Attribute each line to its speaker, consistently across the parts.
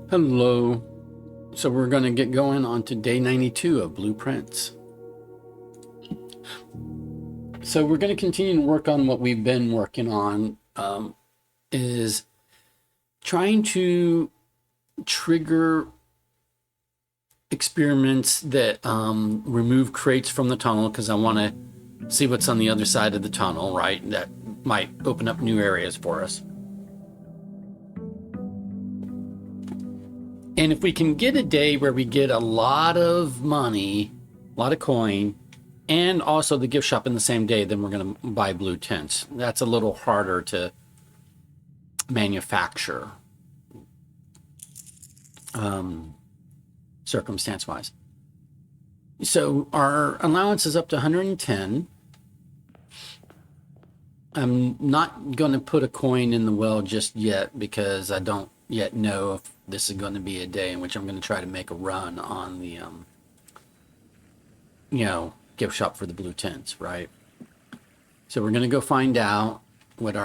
Speaker 1: Hello. So we're going to get going on to day 92 of Blueprints. So we're going to continue to work on what we've been working on, is trying to trigger experiments that remove crates from the tunnel, because I want to see what's on the other side of the tunnel, right? That might open up new areas for us. And if we can get a day where we get a lot of money, a lot of coin, and also the gift shop in the same day, then we're going to buy blue tints. That's a little harder to manufacture, circumstance-wise. So our allowance is up to 110. I'm not going to put a coin in the well just yet because I don't yet know if this is going to be a day in which I'm going to try to make a run on the, gift shop for the blue tints, right? So we're going to go find out what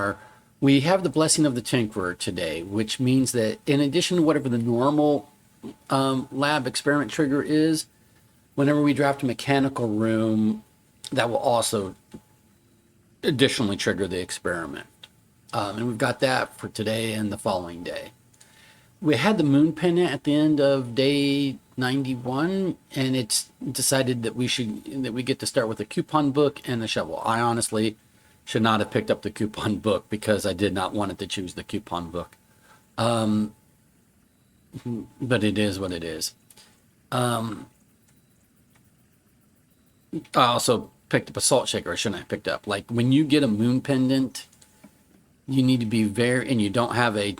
Speaker 1: we have the blessing of the tinkerer today, which means that in addition to whatever the normal lab experiment trigger is, whenever we draft a mechanical room, that will also additionally trigger the experiment. And we've got that for today and the following day. We had the moon pendant at the end of day 91, and it's decided that we get to start with a coupon book and a shovel. I honestly should not have picked up the coupon book because I did not want it to choose the coupon book. But it is what it is. I also picked up a salt shaker. I shouldn't have picked up. Like when you get a moon pendant, you need to be and you don't have a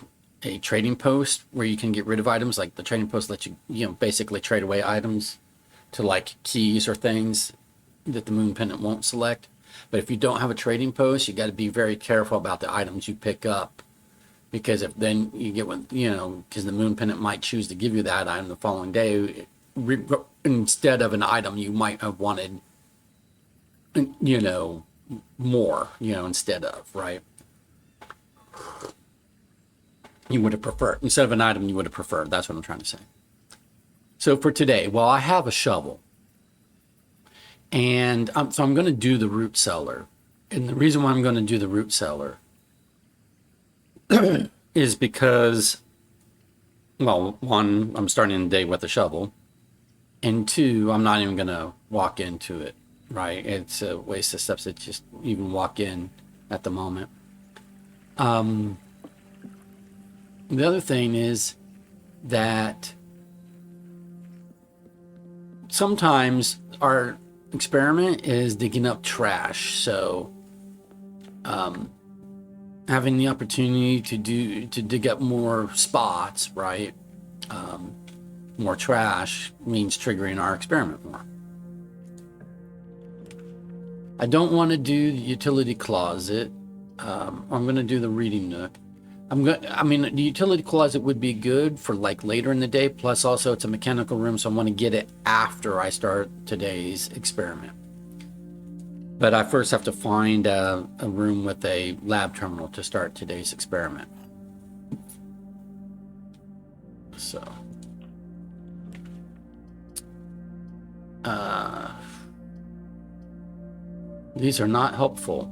Speaker 1: trading post where you can get rid of items. Like the trading post lets you basically trade away items to like keys or things that the moon pendant won't select. But if you don't have a trading post, you got to be very careful about the items you pick up, because if then you get one, because the moon pendant might choose to give you that item the following day instead of an item you might have wanted, more, instead of, right? You would have preferred, instead of an item you would have preferred. That's what I'm trying to say. So for today, well, I have a shovel. And so I'm going to do the root cellar. And the reason why I'm going to do the root cellar is because, well, one, I'm starting the day with a shovel. And two, I'm not even going to walk into it, right? It's a waste of steps to just even walk in at the moment. The other thing is that sometimes our experiment is digging up trash. So having the opportunity to dig up more spots, right? More trash means triggering our experiment more. I don't want to do the utility closet. I'm going to do the reading nook. The utility closet would be good for like later in the day. Plus also it's a mechanical room, so I want to get it after I start today's experiment. But I first have to find a room with a lab terminal to start today's experiment. So. These are not helpful.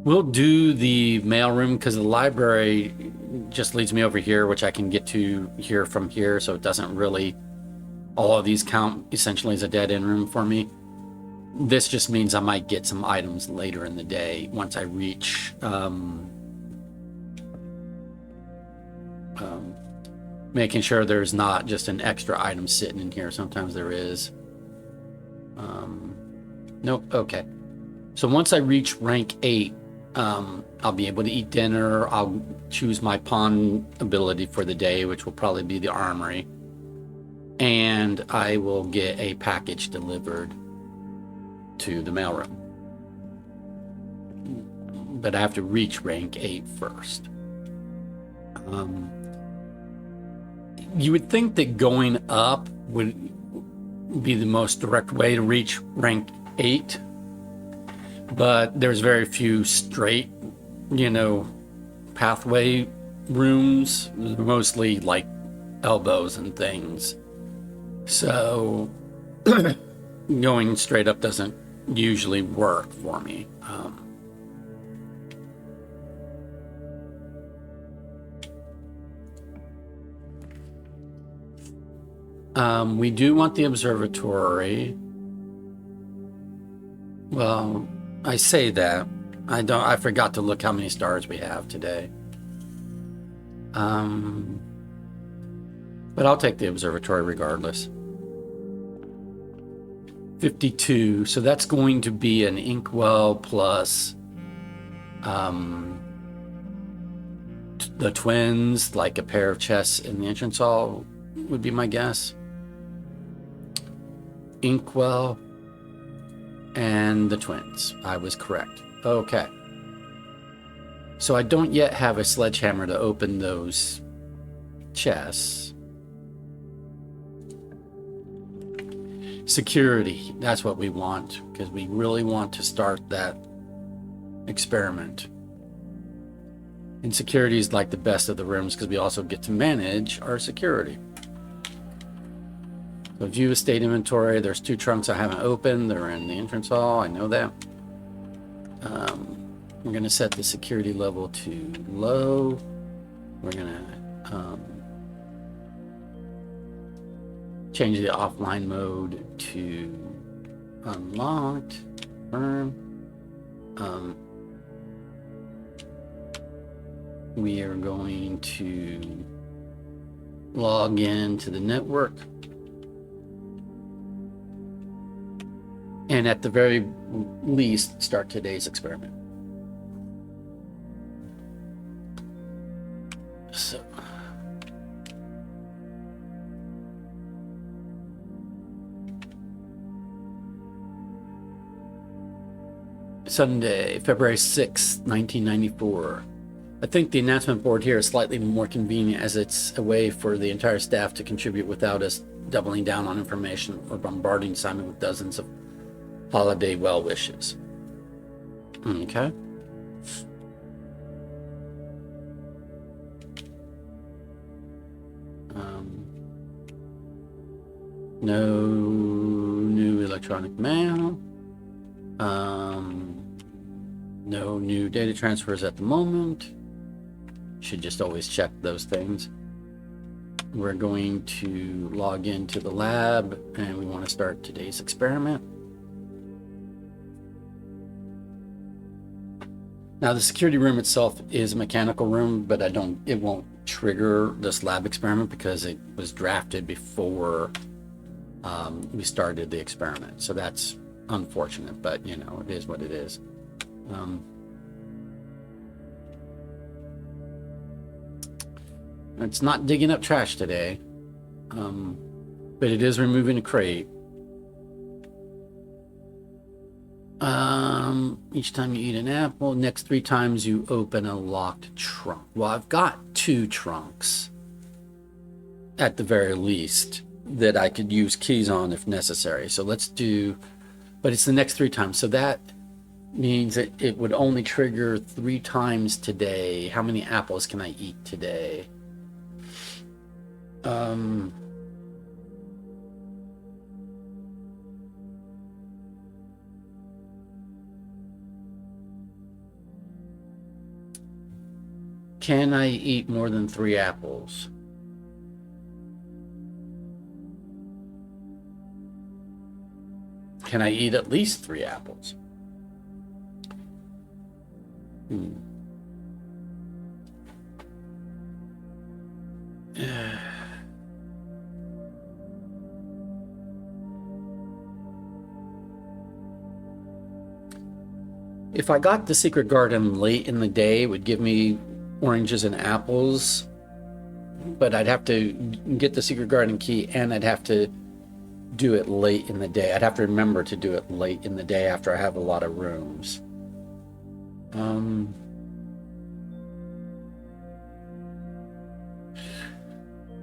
Speaker 1: We'll do the mailroom because the library just leads me over here, which I can get to here from here, so it doesn't really, all of these count essentially as a dead end room for me. This just means I might get some items later in the day once I reach making sure there's not just an extra item sitting in here. Sometimes there is. Nope. Okay. So once I reach rank 8, I'll be able to eat dinner. I'll choose my pawn ability for the day, which will probably be the armory. And I will get a package delivered to the mailroom. But I have to reach rank 8 first. You would think that going up would be the most direct way to reach rank 8. But there's very few straight you know, pathway rooms, mostly like elbows and things. So going straight up doesn't usually work for me. We do want the observatory. Well, I say that. I forgot to look how many stars we have today. But I'll take the observatory regardless. 52, so that's going to be an inkwell plus the twins, like a pair of chests in the entrance hall would be my guess. Inkwell and the twins. I was correct. Okay. So I don't yet have a sledgehammer to open those chests. Security, that's what we want, because we really want to start that experiment. And security is like the best of the rooms because we also get to manage our security. So view estate inventory, there's 2 trunks I haven't opened. They're in the entrance hall, I know that. We're going to set the security level to low. We're going to change the offline mode to unlocked. Confirm. We are going to log in to the network. And at the very least, start today's experiment. So, Sunday, February 6th, 1994. I think the announcement board here is slightly more convenient as it's a way for the entire staff to contribute without us doubling down on information or bombarding Simon with dozens of holiday well wishes. Okay. No new electronic mail. No new data transfers at the moment. Should just always check those things. We're going to log into the lab and we want to start today's experiment. Now the security room itself is a mechanical room, but it won't trigger this lab experiment because it was drafted before we started the experiment. So that's unfortunate, but you know, it is what it is. It's not digging up trash today, but it is removing a crate. Each time you eat an apple, next 3 times you open a locked trunk. Well, I've got 2 trunks at the very least that I could use keys on if necessary. So let's do, but it's the next 3 times. So that means that it would only trigger 3 times today. How many apples can I eat today? Can I eat more than 3 apples? Can I eat at least 3 apples? If I got the secret garden late in the day, it would give me oranges and apples, but I'd have to get the secret garden key and I'd have to do it late in the day. I'd have to remember to do it late in the day after I have a lot of rooms.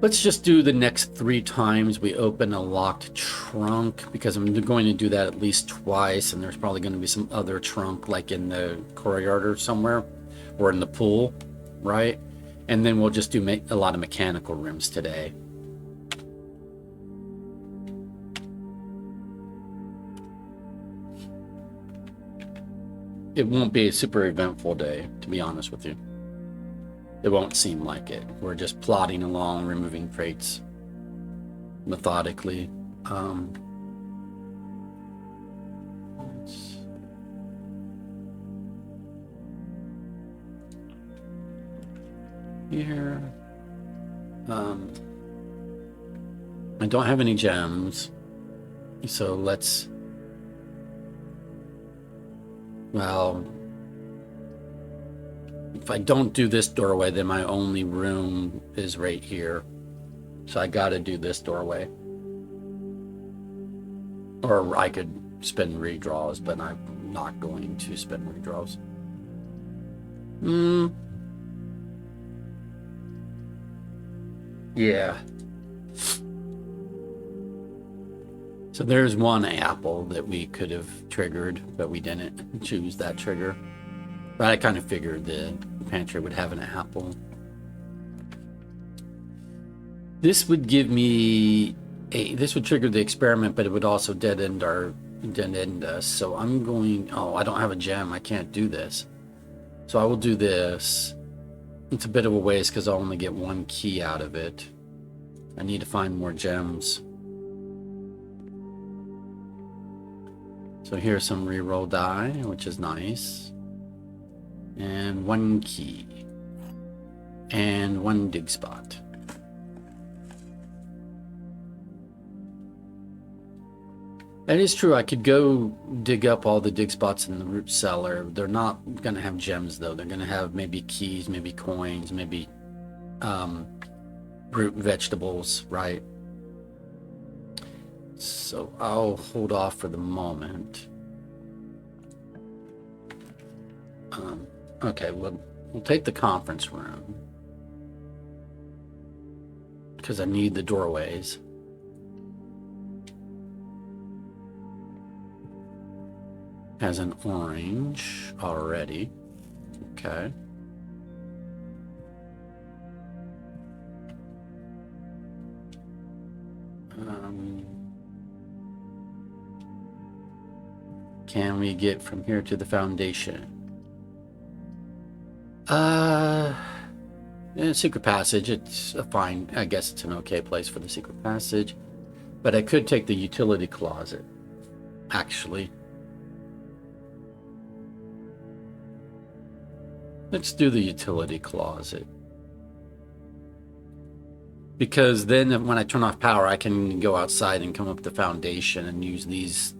Speaker 1: Let's just do the next 3 times we open a locked trunk, because I'm going to do that at least twice, and there's probably going to be some other trunk like in the courtyard or somewhere. or in the pool, right? And then we'll just do a lot of mechanical rooms today. It won't be a super eventful day, to be honest with you. It won't seem like it. We're just plodding along, removing crates methodically. Here. I don't have any gems, so let's, well, if I don't do this doorway, then my only room is right here. So I gotta do this doorway. Or I could spend redraws, but I'm not going to spend redraws. Yeah. So there's one apple that we could have triggered, but we didn't choose that trigger. But I kind of figured the pantry would have an apple. This would give me this would trigger the experiment, but it would also dead end us. So I'm going, I don't have a gem. I can't do this. So I will do this. It's a bit of a waste because I'll only get one key out of it. I need to find more gems. So here's some reroll die, which is nice. And one key. And one dig spot. That is true. I could go dig up all the dig spots in the root cellar. They're not going to have gems, though. They're going to have maybe keys, maybe coins, maybe root vegetables, right? So I'll hold off for the moment. Okay, we'll take the conference room because I need the doorways. Has an orange already. Okay. Can we get from here to the foundation? Secret passage. It's a fine, I guess it's an okay place for the secret passage. But I could take the utility closet, actually. Let's do the utility closet. Because then when I turn off power, I can go outside and come up the foundation and use these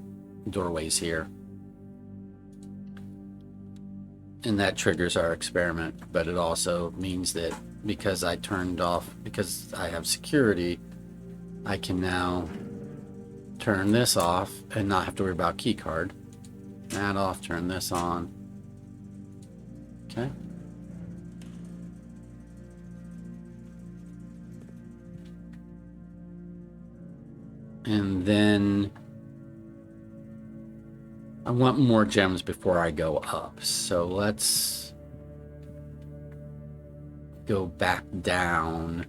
Speaker 1: doorways here. And that triggers our experiment, but it also means that because I have security, I can now turn this off and not have to worry about key card. That off, turn this on. Okay. And then I want more gems before I go up. So let's go back down.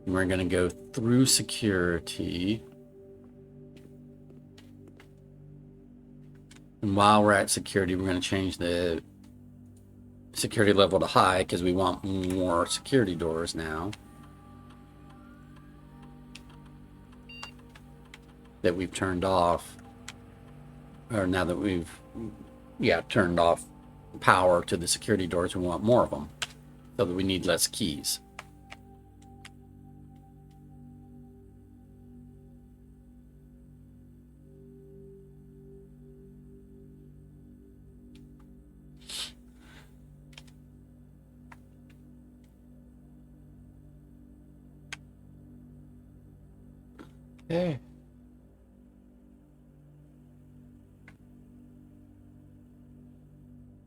Speaker 1: And we're going to go through security. And while we're at security, we're going to change the security level to high because we want more security doors now that we've turned off, or now that we've turned off power to the security doors. We want more of them so that we need less keys. Okay.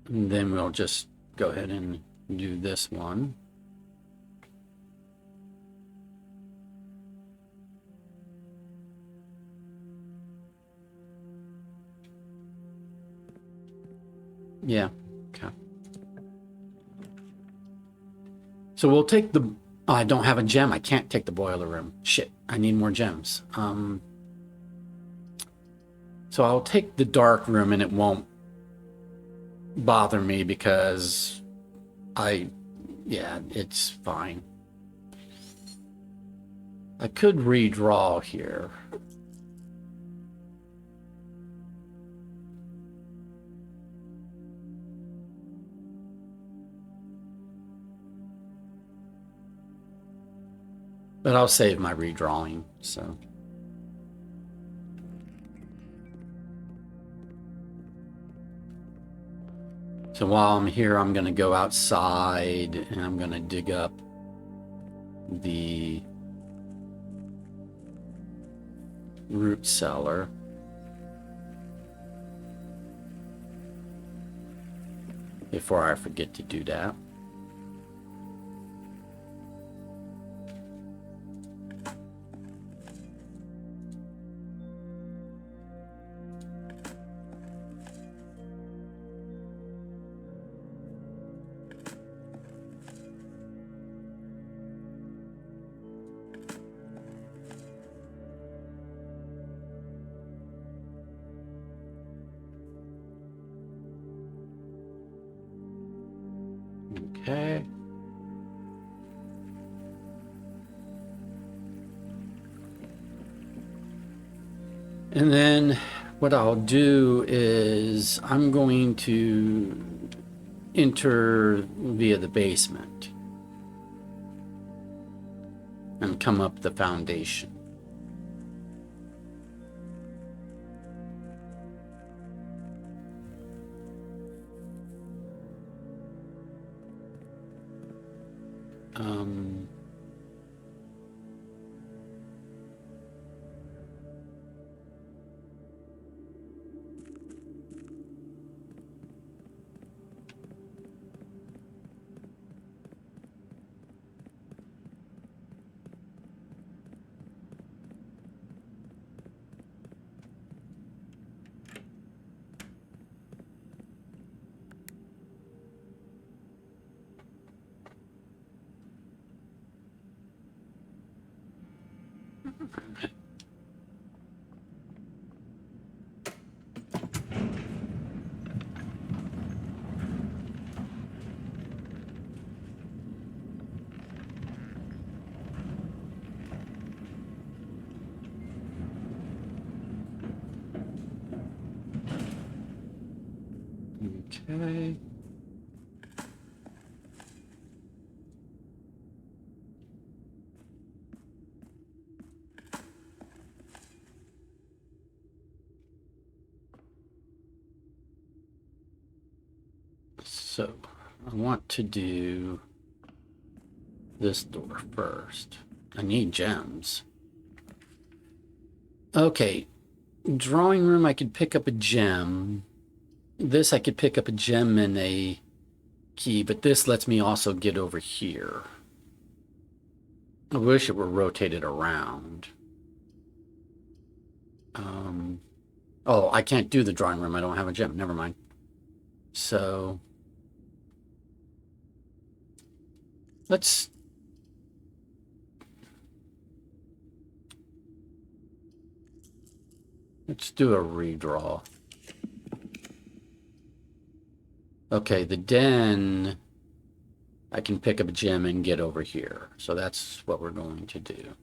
Speaker 1: And then we'll just go ahead and do this one. Yeah. Okay. So we'll take the... Oh, I don't have a gem. I can't take the boiler room. Shit. I need more gems. So I'll take the dark room and it won't bother me because yeah, it's fine. I could redraw here. But I'll save my redrawing, so. So while I'm here, I'm going to go outside and I'm going to dig up the root cellar. Before I forget to do that. Okay. And then what I'll do is I'm going to enter via the basement and come up the foundation. Okay. So I want to do this door first. I need gems. Okay. Drawing room, I could pick up a gem. This, I could pick up a gem and a key, but this lets me also get over here. I wish it were rotated around. Oh, I can't do the drawing room. I don't have a gem. Never mind. So let's do a redraw. Okay, the den, I can pick up a gem and get over here. So that's what we're going to do.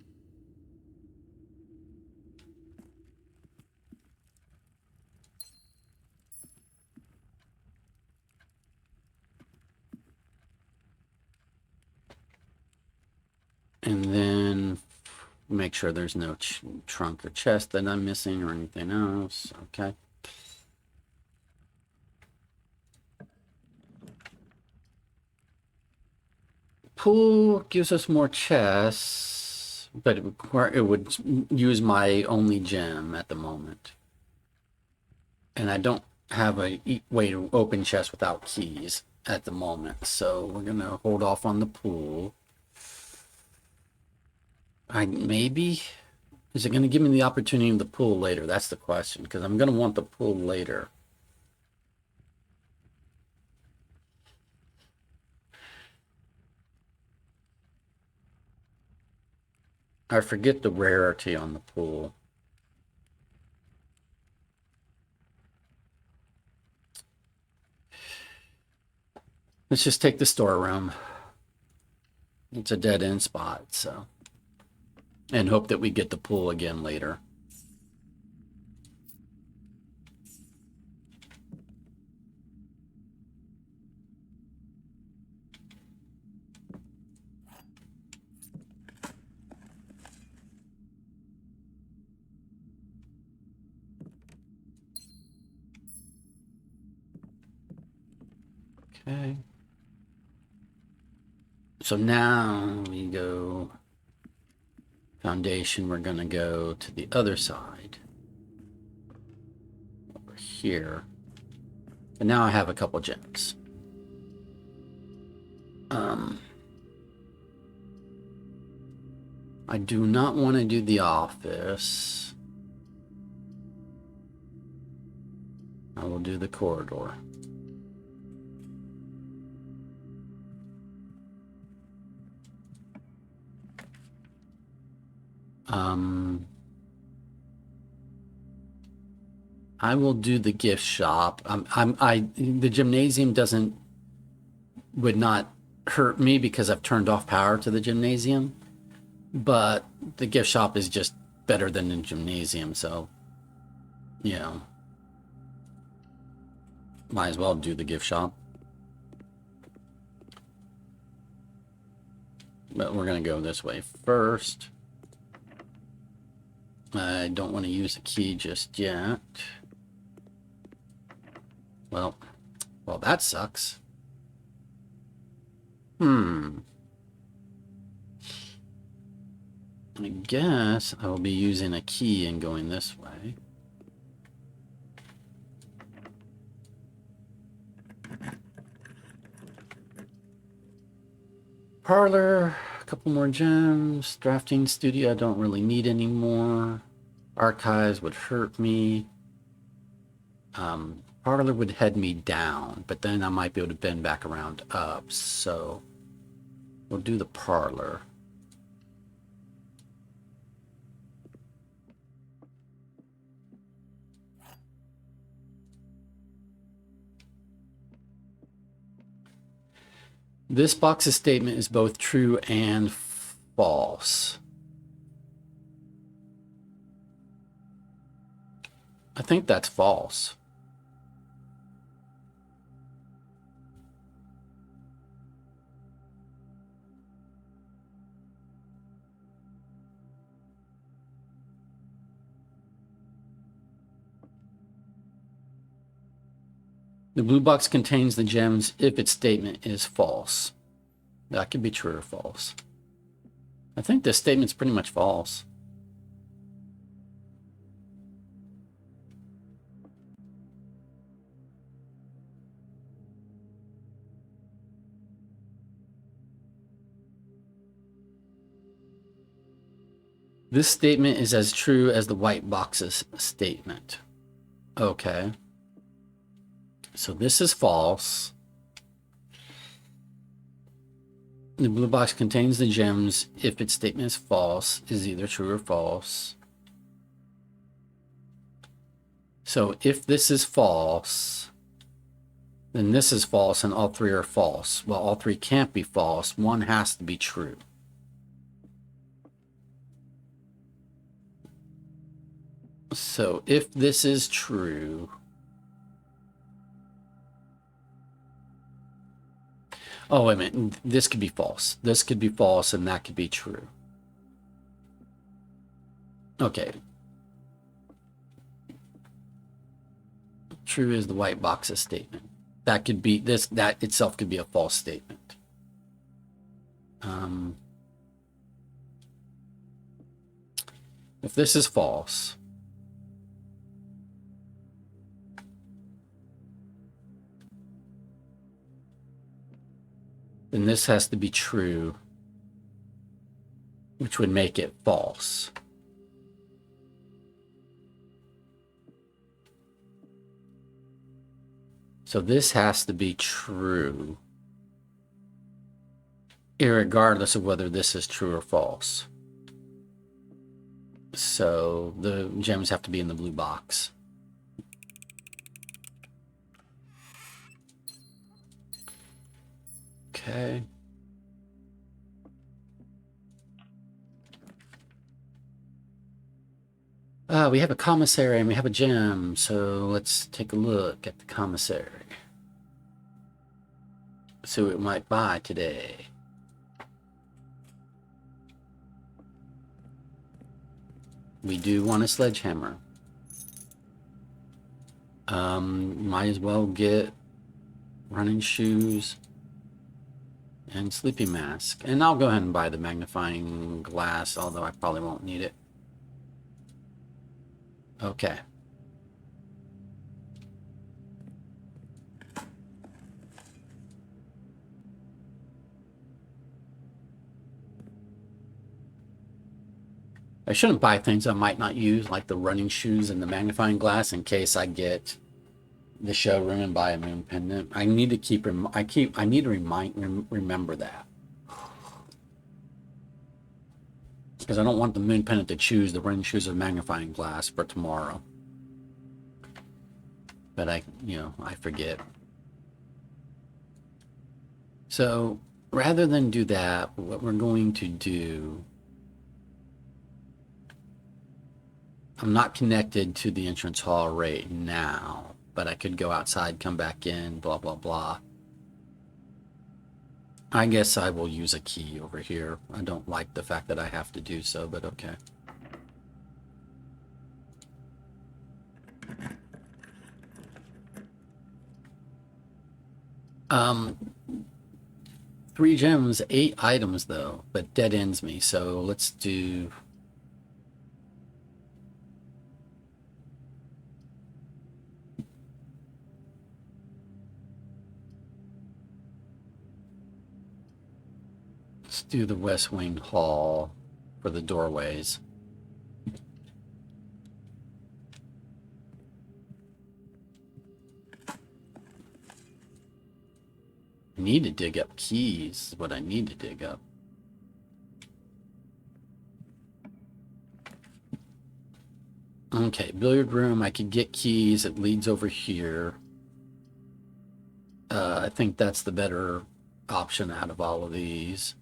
Speaker 1: And then make sure there's no trunk or chest that I'm missing or anything else. Okay. Pool gives us more chests, but it would use my only gem at the moment. And I don't have a way to open chests without keys at the moment. So we're going to hold off on the pool. Maybe... Is it going to give me the opportunity of the pool later? That's the question, because I'm going to want the pool later. I forget the rarity on the pool. Let's just take the storeroom. It's a dead end spot, so. And hope that we get the pool again later. Okay. So now we go foundation. We're going to go to the other side over here. And now I have a couple gems. I do not want to do the office. I will do the corridor. I will do the gift shop. The gymnasium would not hurt me because I've turned off power to the gymnasium, but the gift shop is just better than the gymnasium, so, you know, might as well do the gift shop. But we're going to go this way first. I don't want to use the key just yet. Well, that sucks. I guess I will be using a key and going this way. Parlor, a couple more gems. Drafting studio, I don't really need anymore. Archives would hurt me. Parlor would head me down, but then I might be able to bend back around up. So we'll do the parlor. This box's statement is both true and false. I think that's false. The blue box contains the gems if its statement is false. That could be true or false. I think this statement's pretty much false. This statement is as true as the white box's statement. Okay. So this is false. The blue box contains the gems if its statement is false, is either true or false. So if this is false, then this is false and all three are false. Well, all three can't be false. One has to be true. So if this is true, oh, wait a minute, this could be false. This could be false and that could be true. Okay. True is the white box's statement. That could be, that itself could be a false statement. If this is false, then this has to be true, which would make it false. So this has to be true, irregardless of whether this is true or false. So the gems have to be in the blue box. Okay. We have a commissary and we have a gem, so let's take a look at the commissary. See what we might buy today. We do want a sledgehammer. Might as well get running shoes and sleeping mask. And I'll go ahead and buy the magnifying glass, although I probably won't need it. Okay. I shouldn't buy things I might not use, like the running shoes and the magnifying glass, in case I get the showroom and buy a moon pendant. I need to keep. I need to remember that, because I don't want the moon pendant to choose the running shoes or magnifying glass for tomorrow. But I forget. So rather than do that, what we're going to do, I'm not connected to the entrance hall right now, but I could go outside, come back in, blah, blah, blah. I guess I will use a key over here. I don't like the fact that I have to do so, but okay. Three gems, 8 items though, but dead ends me. So let's do. Let's do the West Wing Hall for the doorways. I need to dig up keys, is what I need to dig up. Okay, billiard room, I could get keys. It leads over here. I think that's the better option out of all of these.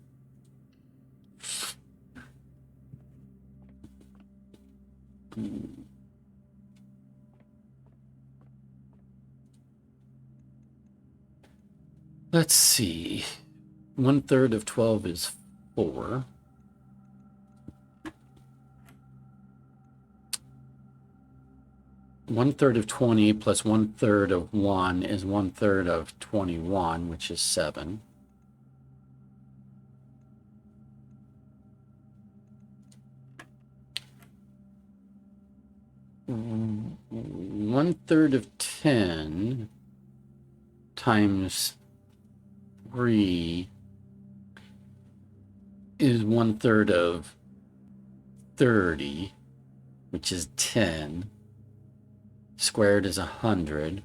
Speaker 1: Let's see. 1/3 of 12 is 4. One-third of 20 plus 1/3 of 1 is 1/3 of 21, which is 7. One-third of 10 times 3 is 1/3 of 30, which is 10. Squared is 100.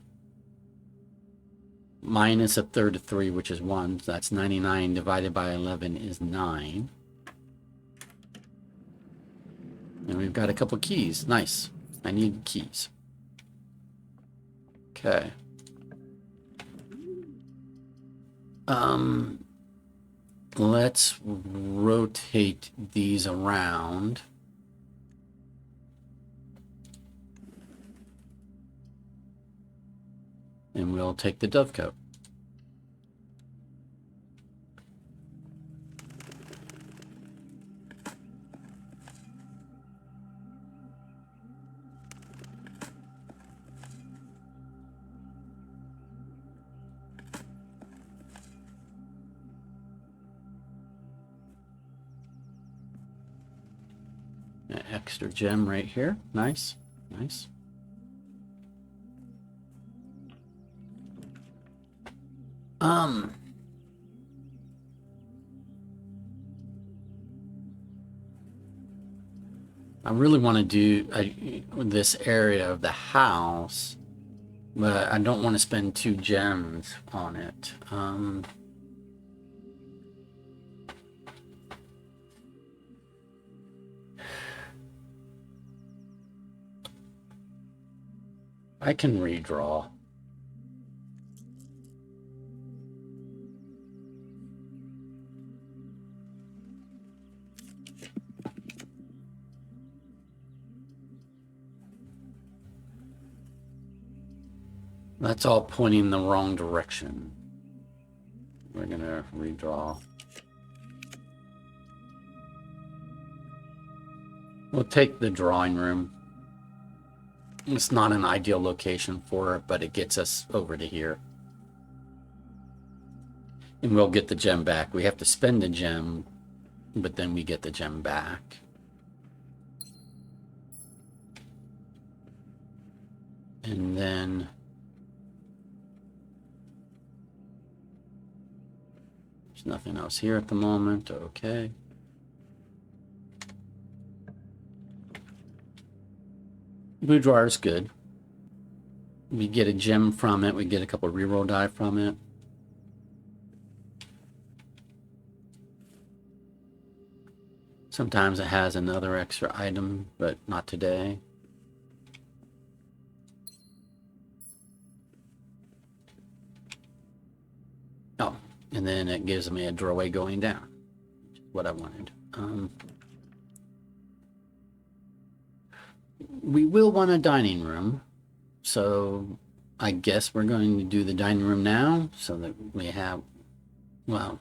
Speaker 1: Minus 1/3 of 3, which is 1. So that's 99 divided by 11 is 9. And we've got a couple keys. Nice. I need keys. Okay. Let's rotate these around. And we'll take the dovecote. An extra gem right here. Nice. Nice. I really want to do this area of the house, but I don't want to spend 2 gems on it. I can redraw. That's all pointing in the wrong direction. We're gonna redraw. We'll take the drawing room. It's not an ideal location for it, but it gets us over to here. And we'll get the gem back. We have to spend the gem, but then we get the gem back. And then there's nothing else here at the moment. Okay. Blue drawer is good. We get a gem from it. We get a couple of reroll die from it. Sometimes it has another extra item, but not today. Oh, and then it gives me a doorway going down, which is what I wanted. We will want a dining room, so I guess we're going to do the dining room now so that we have, well,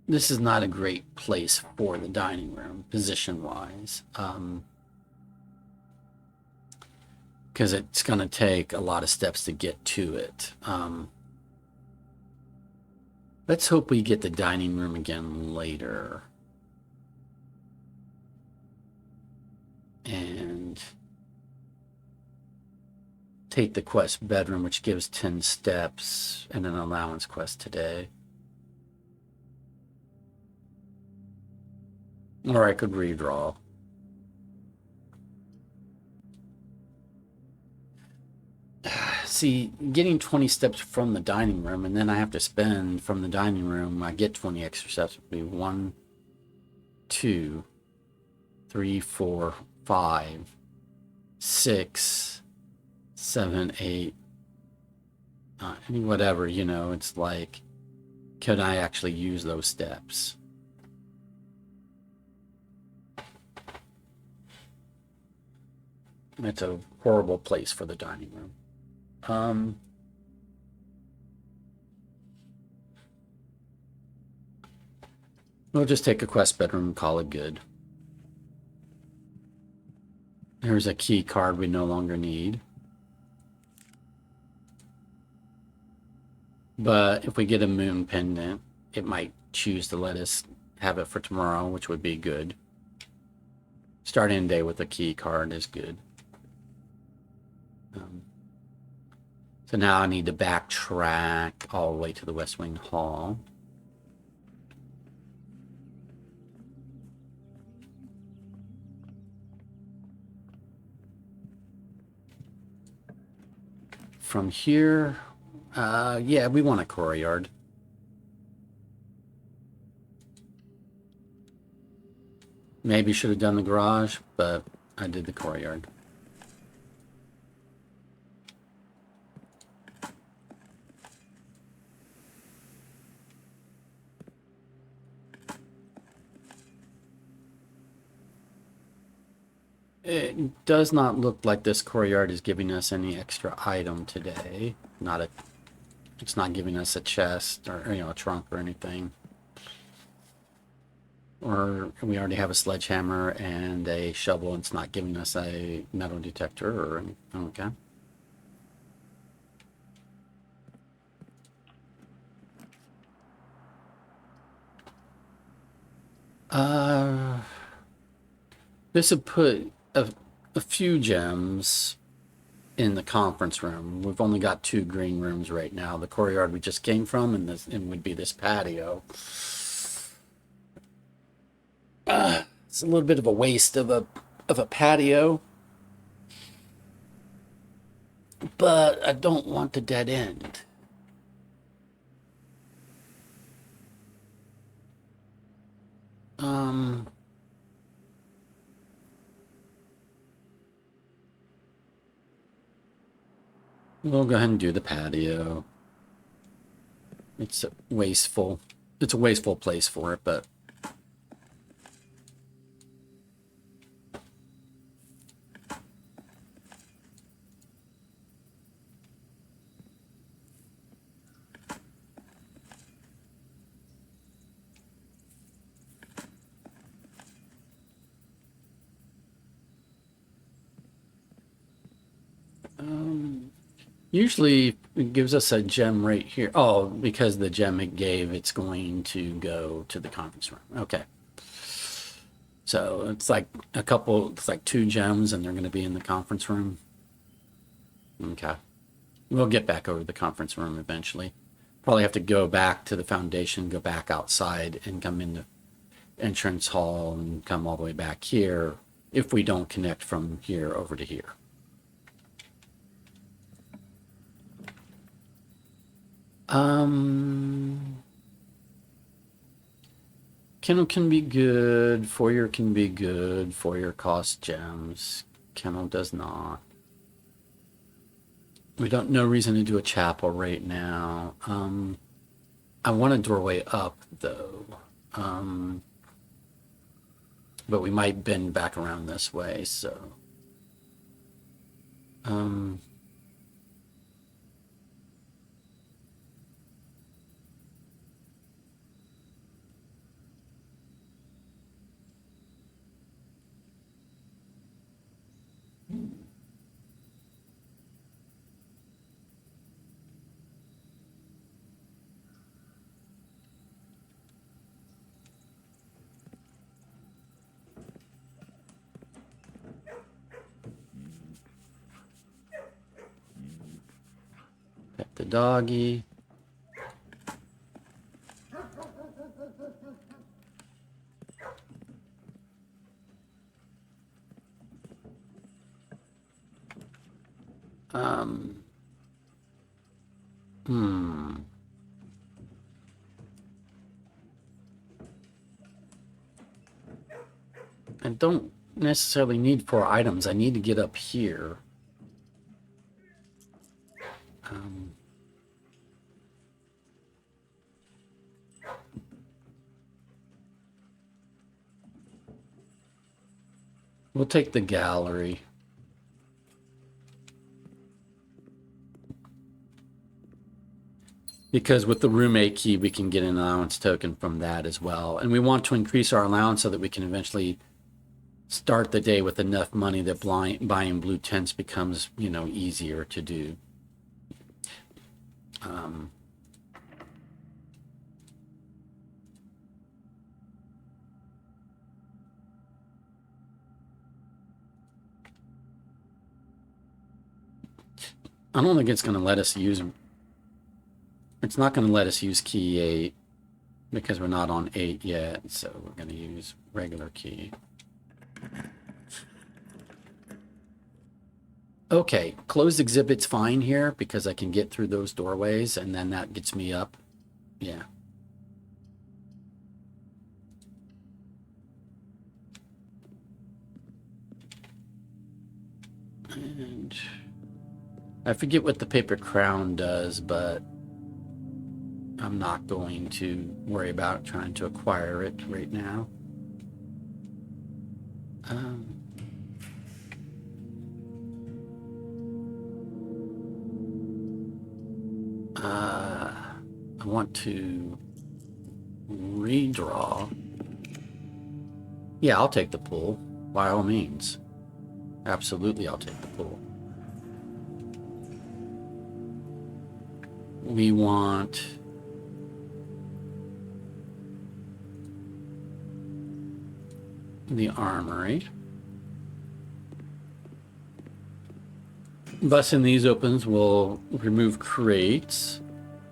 Speaker 1: this is not a great place for the dining room position-wise, because it's going to take a lot of steps to get to it. Let's hope we get the dining room again later. And take the quest bedroom, which gives 10 steps, and an allowance quest today. Or I could redraw. See, getting 20 steps from the dining room, and then I have to spend from the dining room, I get 20 extra steps, would be 1, 2, 3, 4, 5, 6, 7, 8, whatever, you know, it's like, can I actually use those steps? It's a horrible place for the dining room. We'll just take a quest bedroom and call it good. Here's a key card we no longer need. But if we get a moon pendant, it might choose to let us have it for tomorrow, which would be good. Starting day with a key card is good. So now I need to backtrack all the way to the West Wing Hall. From here, yeah, we want a courtyard. Maybe should have done the garage, but I did the courtyard. It does not look like this courtyard is giving us any extra item today. It's not giving us a chest or a trunk or anything. Or we already have a sledgehammer and a shovel, and it's not giving us a metal detector or anything. Okay. This would put a few gems in the conference room. We've only got 2 green rooms right now. The courtyard we just came from, and would be this patio. It's a little bit of a waste of a patio, but I don't want the dead end. We'll go ahead and do the patio. It's a wasteful place for it, but usually it gives us a gem right here. Oh, because the gem it gave, it's going to go to the conference room. Okay. So it's like it's like 2 gems and they're going to be in the conference room. Okay. We'll get back over to the conference room eventually. Probably have to go back to the foundation, go back outside and come in the entrance hall and come all the way back here if we don't connect from here over to here. Kennel can be good. Foyer can be good. Foyer costs gems. Kennel does not. We don't no reason to do a chapel right now. I want a doorway up though. But we might bend back around this way, so pet the doggy. I don't necessarily need 4 items. I need to get up here. We'll take the gallery. Because with the roommate key, we can get an allowance token from that as well. And we want to increase our allowance so that we can eventually start the day with enough money that buying blue tents becomes, easier to do. I don't think it's going to let us use... It's not going to let us use key 8 because we're not on 8 yet. So we're going to use regular key. Okay, closed exhibit's fine here because I can get through those doorways and then that gets me up. Yeah. And I forget what the paper crown does, but I'm not going to worry about trying to acquire it right now. I want to redraw. Yeah, I'll take the pool, by all means. Absolutely, I'll take the pool. We want... the armory. Busting these opens will remove crates,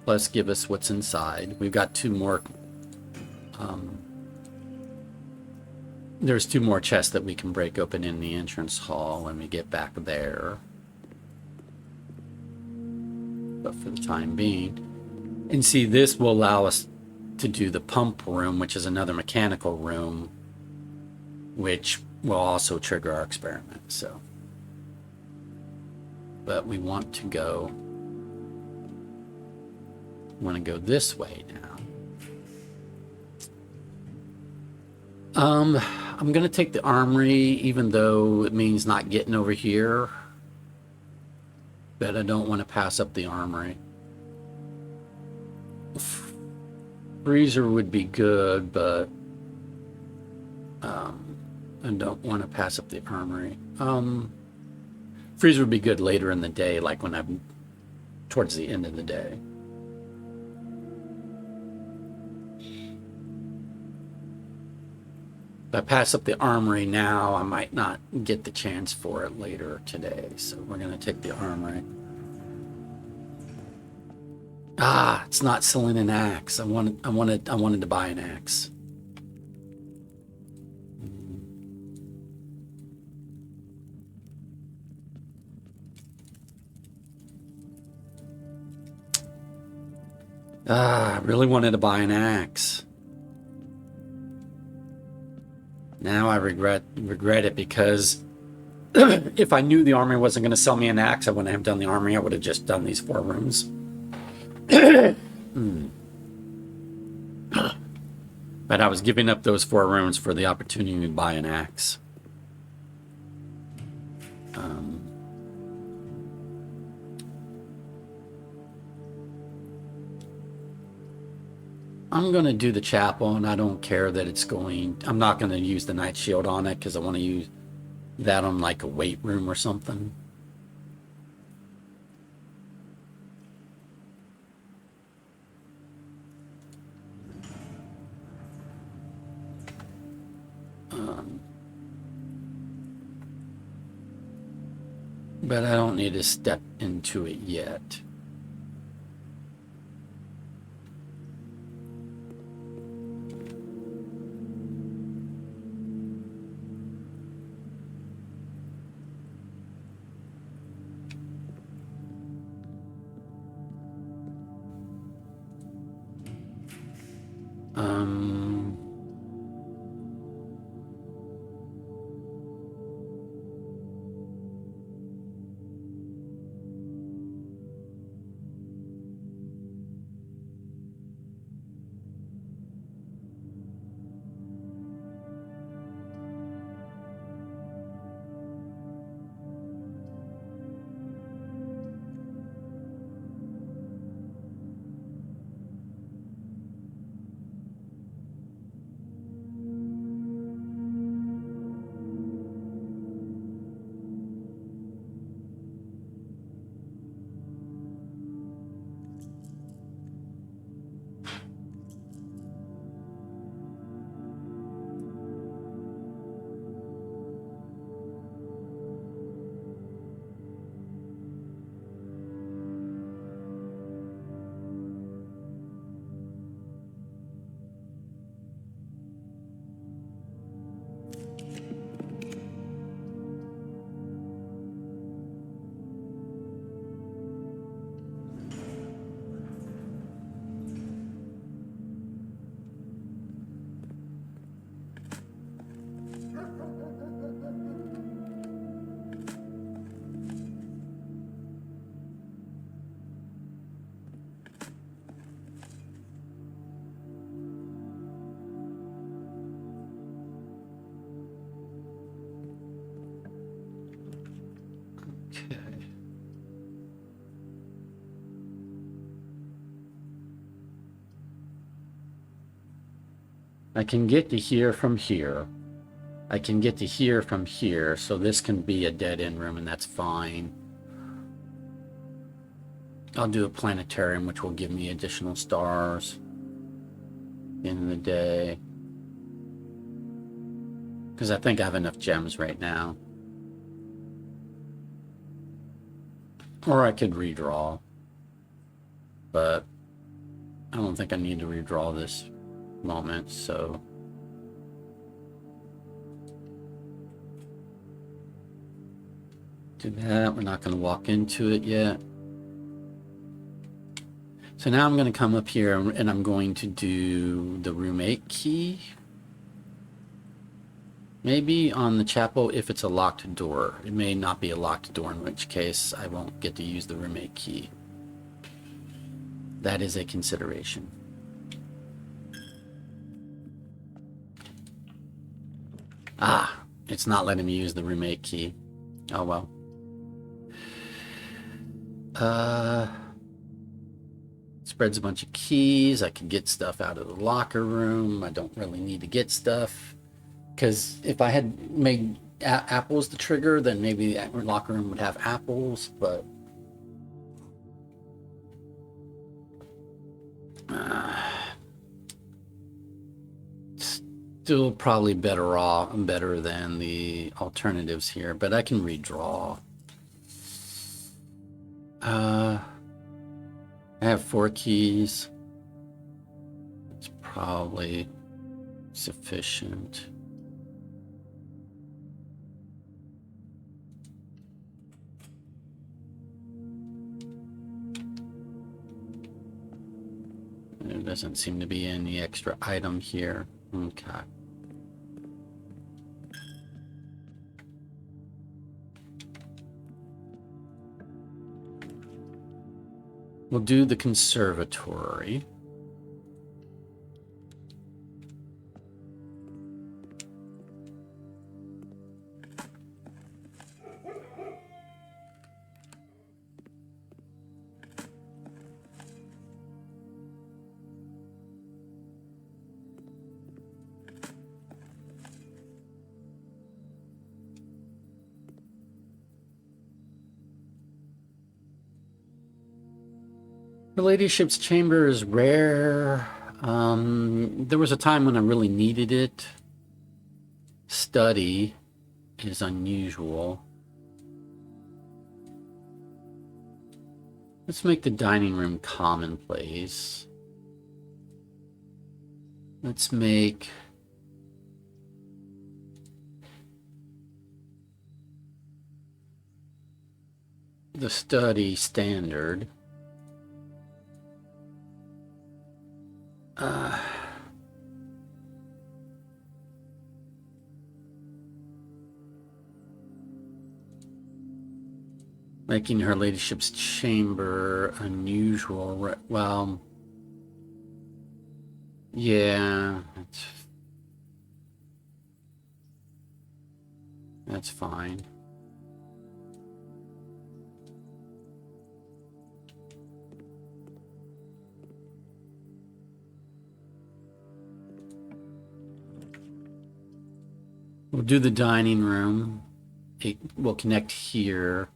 Speaker 1: plus give us what's inside. We've got 2 more. There's 2 more chests that we can break open in the entrance hall when we get back there. But for the time being, and see, this will allow us to do the pump room, which is another mechanical room, which will also trigger our experiment. So but we want to go this way now. I'm gonna take the armory, even though it means not getting over here, but I don't want to pass up the armory. Freezer would be good, but I don't want to pass up the armory. Freezer would be good later in the day, like when I'm towards the end of the day. If I pass up the armory now, I might not get the chance for it later today. So we're going to take the armory. Ah, it's not selling an axe. I wanted to buy an axe. Ah, I really wanted to buy an axe. Now I regret it, because if I knew the armory wasn't going to sell me an axe, I wouldn't have done the armory. I would have just done these 4 rooms. But I was giving up those 4 rooms for the opportunity to buy an axe. I'm going to do the chapel, and I don't care that it's going... I'm not going to use the night shield on it, because I want to use that on like a weight room or something. But I don't need to step into it yet. I can get to here from here. I can get to here from here, so this can be a dead-end room, and that's fine. I'll do a planetarium, which will give me additional stars in the day. Because I think I have enough gems right now. Or I could redraw. But I don't think I need to redraw this moment, so... do that. We're not going to walk into it yet. So now I'm going to come up here and I'm going to do the room 8 key. Maybe on the chapel if it's a locked door. It may not be a locked door, in which case I won't get to use the roommate key. That is a consideration. Ah, it's not letting me use the roommate key. Oh well. Spreads a bunch of keys. I can get stuff out of the locker room. I don't really need to get stuff. Because if I had made apples the trigger, then maybe the locker room would have apples, but... still probably better than the alternatives here, but I can redraw. I have 4 keys. It's probably sufficient. There doesn't seem to be any extra item here. Okay. We'll do the conservatory. Her ladyship's chamber is rare. There was a time when I really needed it. Study is unusual. Let's make the dining room commonplace. Let's make the study standard. Making her ladyship's chamber unusual. Well, yeah, that's fine. We'll do the dining room. It will connect here,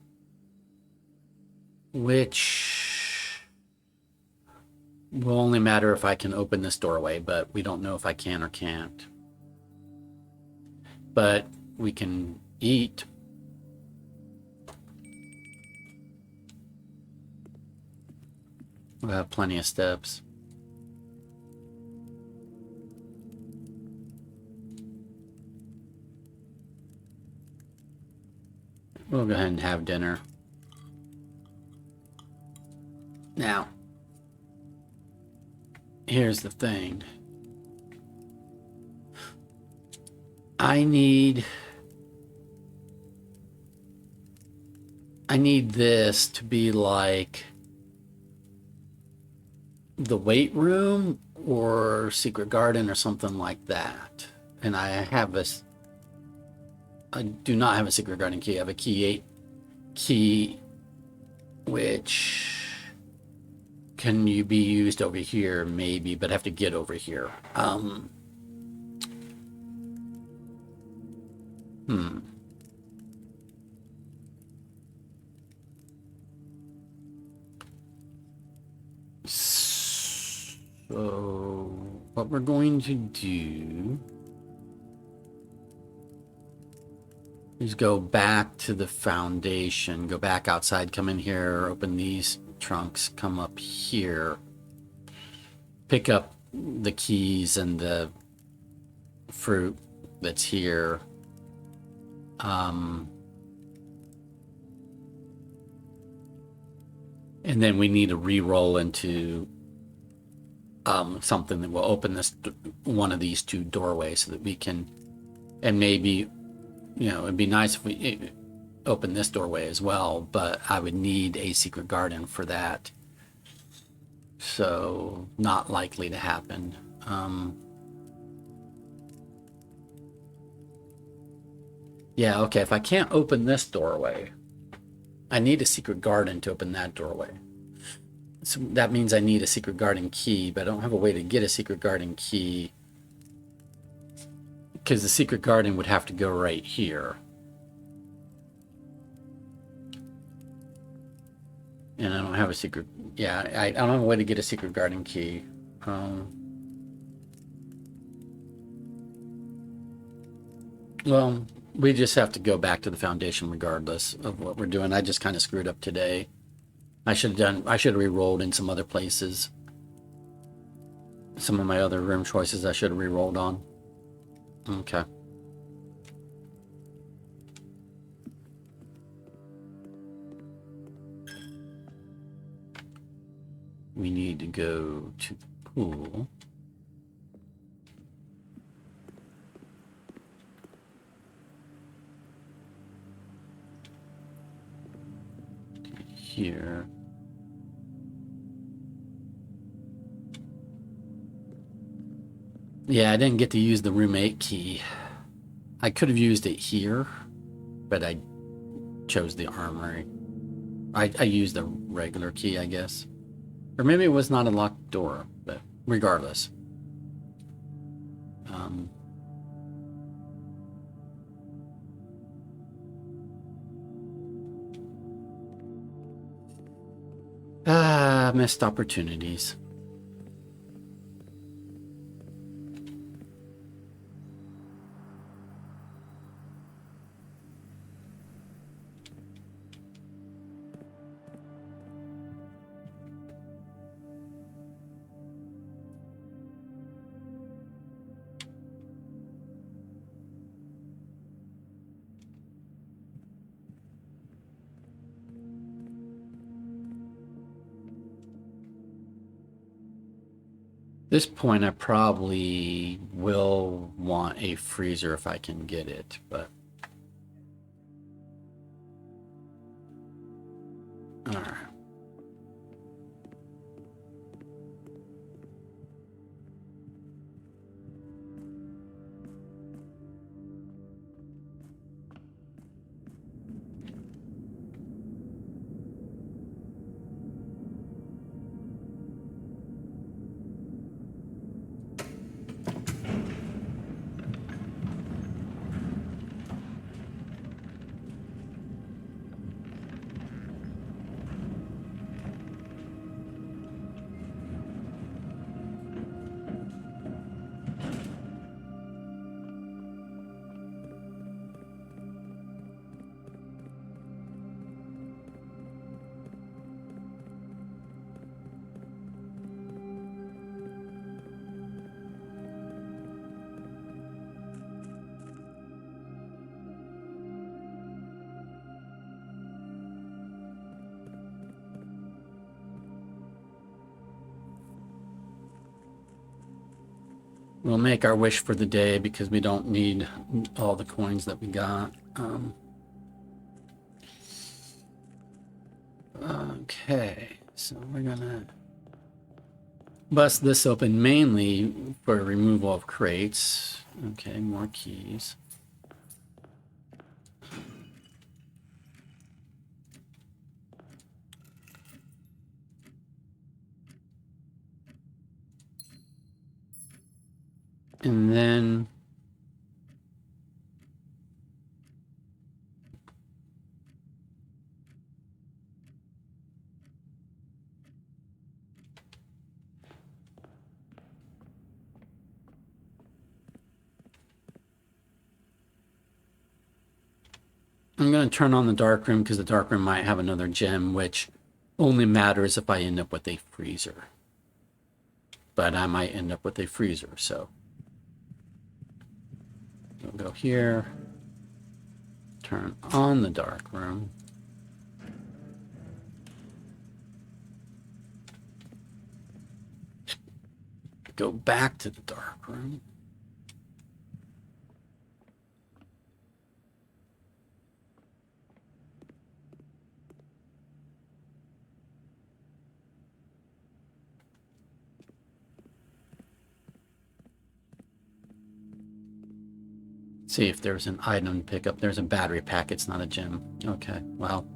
Speaker 1: which will only matter if I can open this doorway, but we don't know if I can or can't. But we can eat. We'll have plenty of steps. We'll go ahead and have dinner. Now, here's the thing. I need this to be like the weight room or secret garden or something like that. And I do not have a secret garden key. I have a key which can you be used over here maybe, but I have to get over here. So what we're going to do is go back to the foundation, go back outside, come in here, open these trunks, come up here, pick up the keys and the fruit that's here. And then we need to re-roll into something that will open this one of these 2 doorways so that we can And maybe, you know, it'd be nice if we open this doorway as well, but I would need a secret garden for that. So, not likely to happen. Yeah, okay, if I can't open this doorway, I need a secret garden to open that doorway. So that means I need a secret garden key, but I don't have a way to get a secret garden key because the secret garden would have to go right here. And I don't have a secret, yeah, I don't have a way to get a secret garden key. Well, we just have to go back to the foundation regardless of what we're doing. I just kind of screwed up today. I should have re-rolled in some other places. Some of my other room choices I should have re-rolled on. Okay. We need to go to the pool. Here. Yeah, I didn't get to use the room 8 key. I could have used it here, but I chose the armory. I used the regular key, I guess. Or maybe it was not a locked door, but regardless. Missed opportunities. This point, I probably will want a freezer if I can get it, but all right. We'll make our wish for the day because we don't need all the coins that we got. Okay, so we're gonna bust this open mainly for removal of crates. Okay, more keys. And then I'm going to turn on the dark room because the dark room might have another gem, which only matters if I end up with a freezer. But I might end up with a freezer, so we'll go here, turn on the dark room. Go back to the dark room. See if there's an item to pick up. There's a battery pack. It's not a gem. Okay, well.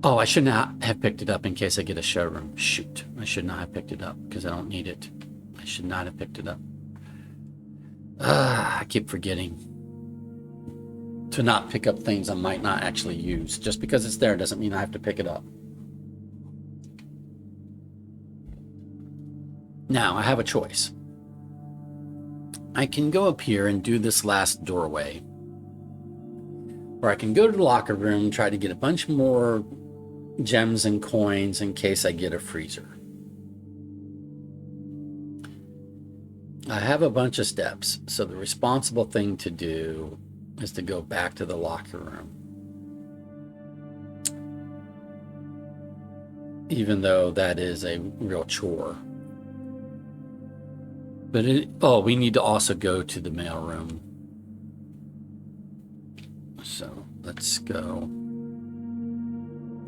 Speaker 1: Oh, I should not have picked it up in case I get a showroom. Shoot, I should not have picked it up because I don't need it. I should not have picked it up. I keep forgetting to not pick up things I might not actually use. Just because it's there doesn't mean I have to pick it up. Now, I have a choice. I can go up here and do this last doorway. Or I can go to the locker room, try to get a bunch more gems and coins in case I get a freezer. I have a bunch of steps, so the responsible thing to do is to go back to the locker room. Even though that is a real chore. But we need to also go to the mailroom. So let's go.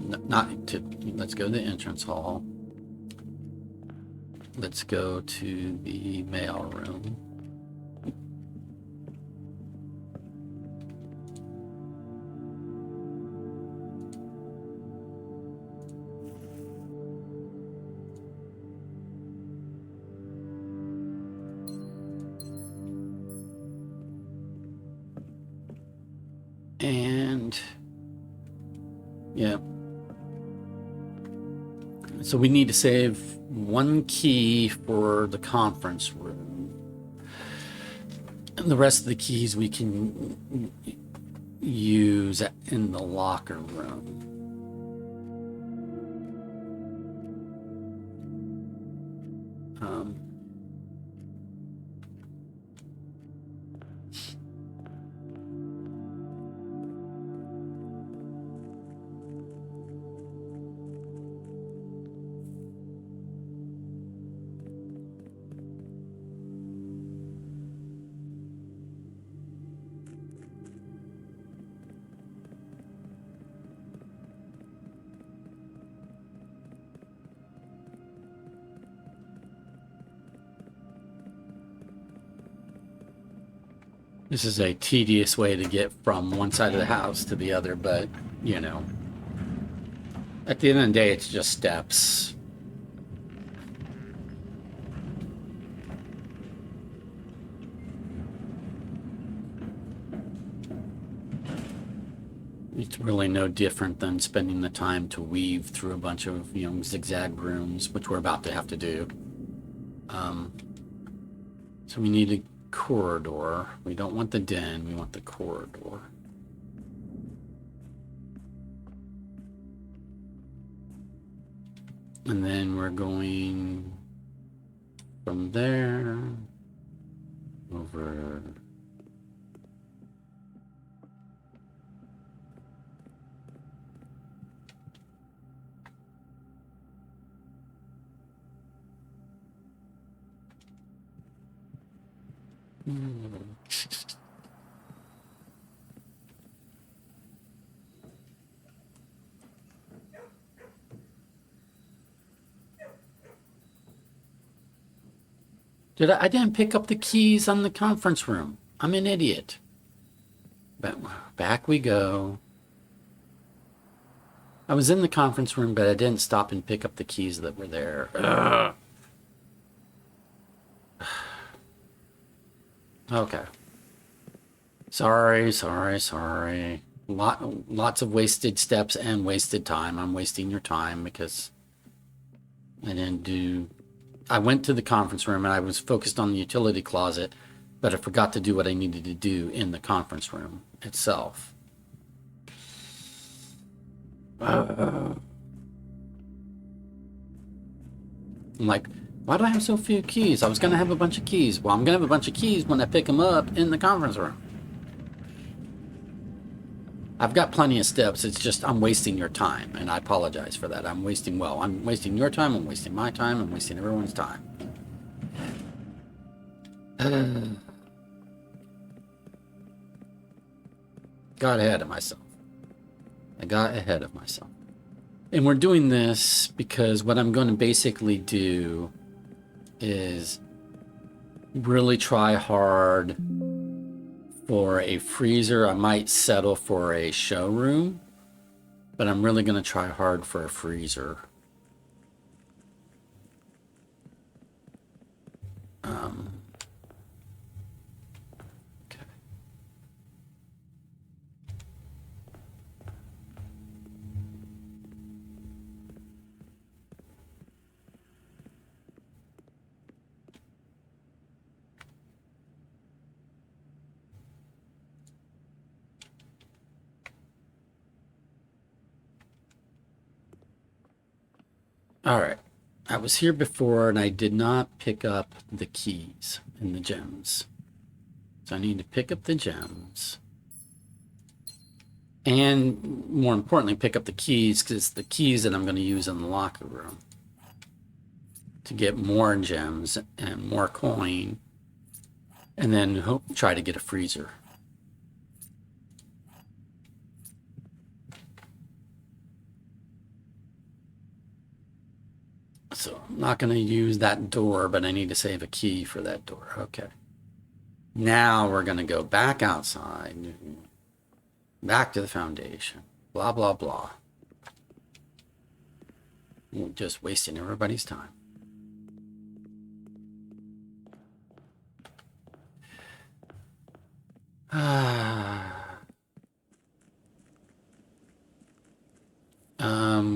Speaker 1: Let's go to the entrance hall. Let's go to the mailroom. And yeah. So we need to save one key for the conference room. And the rest of the keys we can use in the locker room. This is a tedious way to get from one side of the house to the other, but, you know, at the end of the day, it's just steps. It's really no different than spending the time to weave through a bunch of, zigzag rooms, which we're about to have to do. So we need a corridor. We don't want the den, we want the corridor. And then we're going from there over. I didn't pick up the keys on the conference room. I'm an idiot. But back we go. I was in the conference room, but I didn't stop and pick up the keys that were there. Ugh. Okay. Sorry. Lots of wasted steps and wasted time. I'm wasting your time because I went to the conference room and I was focused on the utility closet, but I forgot to do what I needed to do in the conference room itself. I'm like, why do I have so few keys? I was going to have a bunch of keys. Well, I'm going to have a bunch of keys when I pick them up in the conference room. I've got plenty of steps. It's just I'm wasting your time, and I apologize for that. I'm wasting your time. I'm wasting my time. I'm wasting everyone's time. Got ahead of myself. I got ahead of myself. And we're doing this because what I'm going to basically do is really try hard For a freezer, I might settle for a showroom, but I'm really going to try hard for a freezer. Okay. All right. I was here before and I did not pick up the keys and the gems. So I need to pick up the gems. And more importantly, pick up the keys, because it's the keys that I'm going to use in the locker room to get more gems and more coin, and then try to get a freezer. So I'm not going to use that door, but I need to save a key for that door. Okay. Now we're going to go back outside, back to the foundation, blah, blah, blah. Just wasting everybody's time.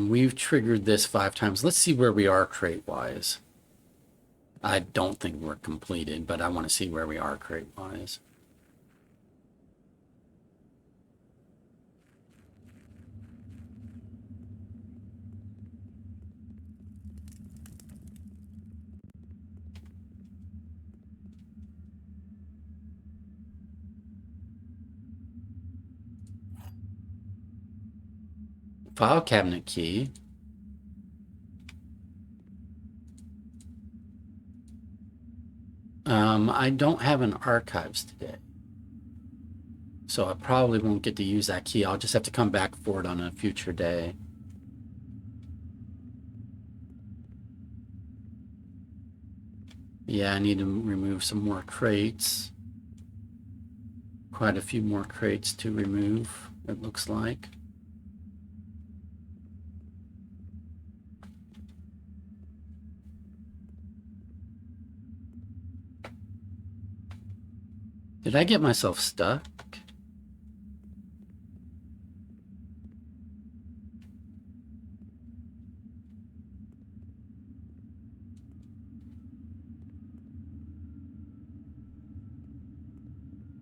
Speaker 1: We've triggered this 5 times. Let's see where we are crate-wise. I don't think we're completed, but I want to see where we are crate-wise. File cabinet key. I don't have an archives today, so I probably won't get to use that key. I'll just have to come back for it on a future day. Yeah, I need to remove some more crates. Quite a few more crates to remove, it looks like. Did I get myself stuck?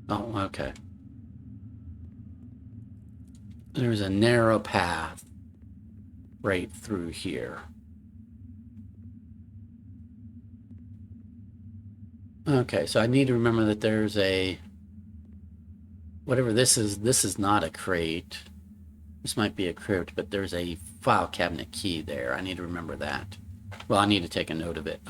Speaker 1: Oh, okay. There's a narrow path right through here. Okay, so I need to remember that there's a... Whatever this is not a crate. This might be a crypt, but there's a file cabinet key there. I need to remember that. Well, I need to take a note of it.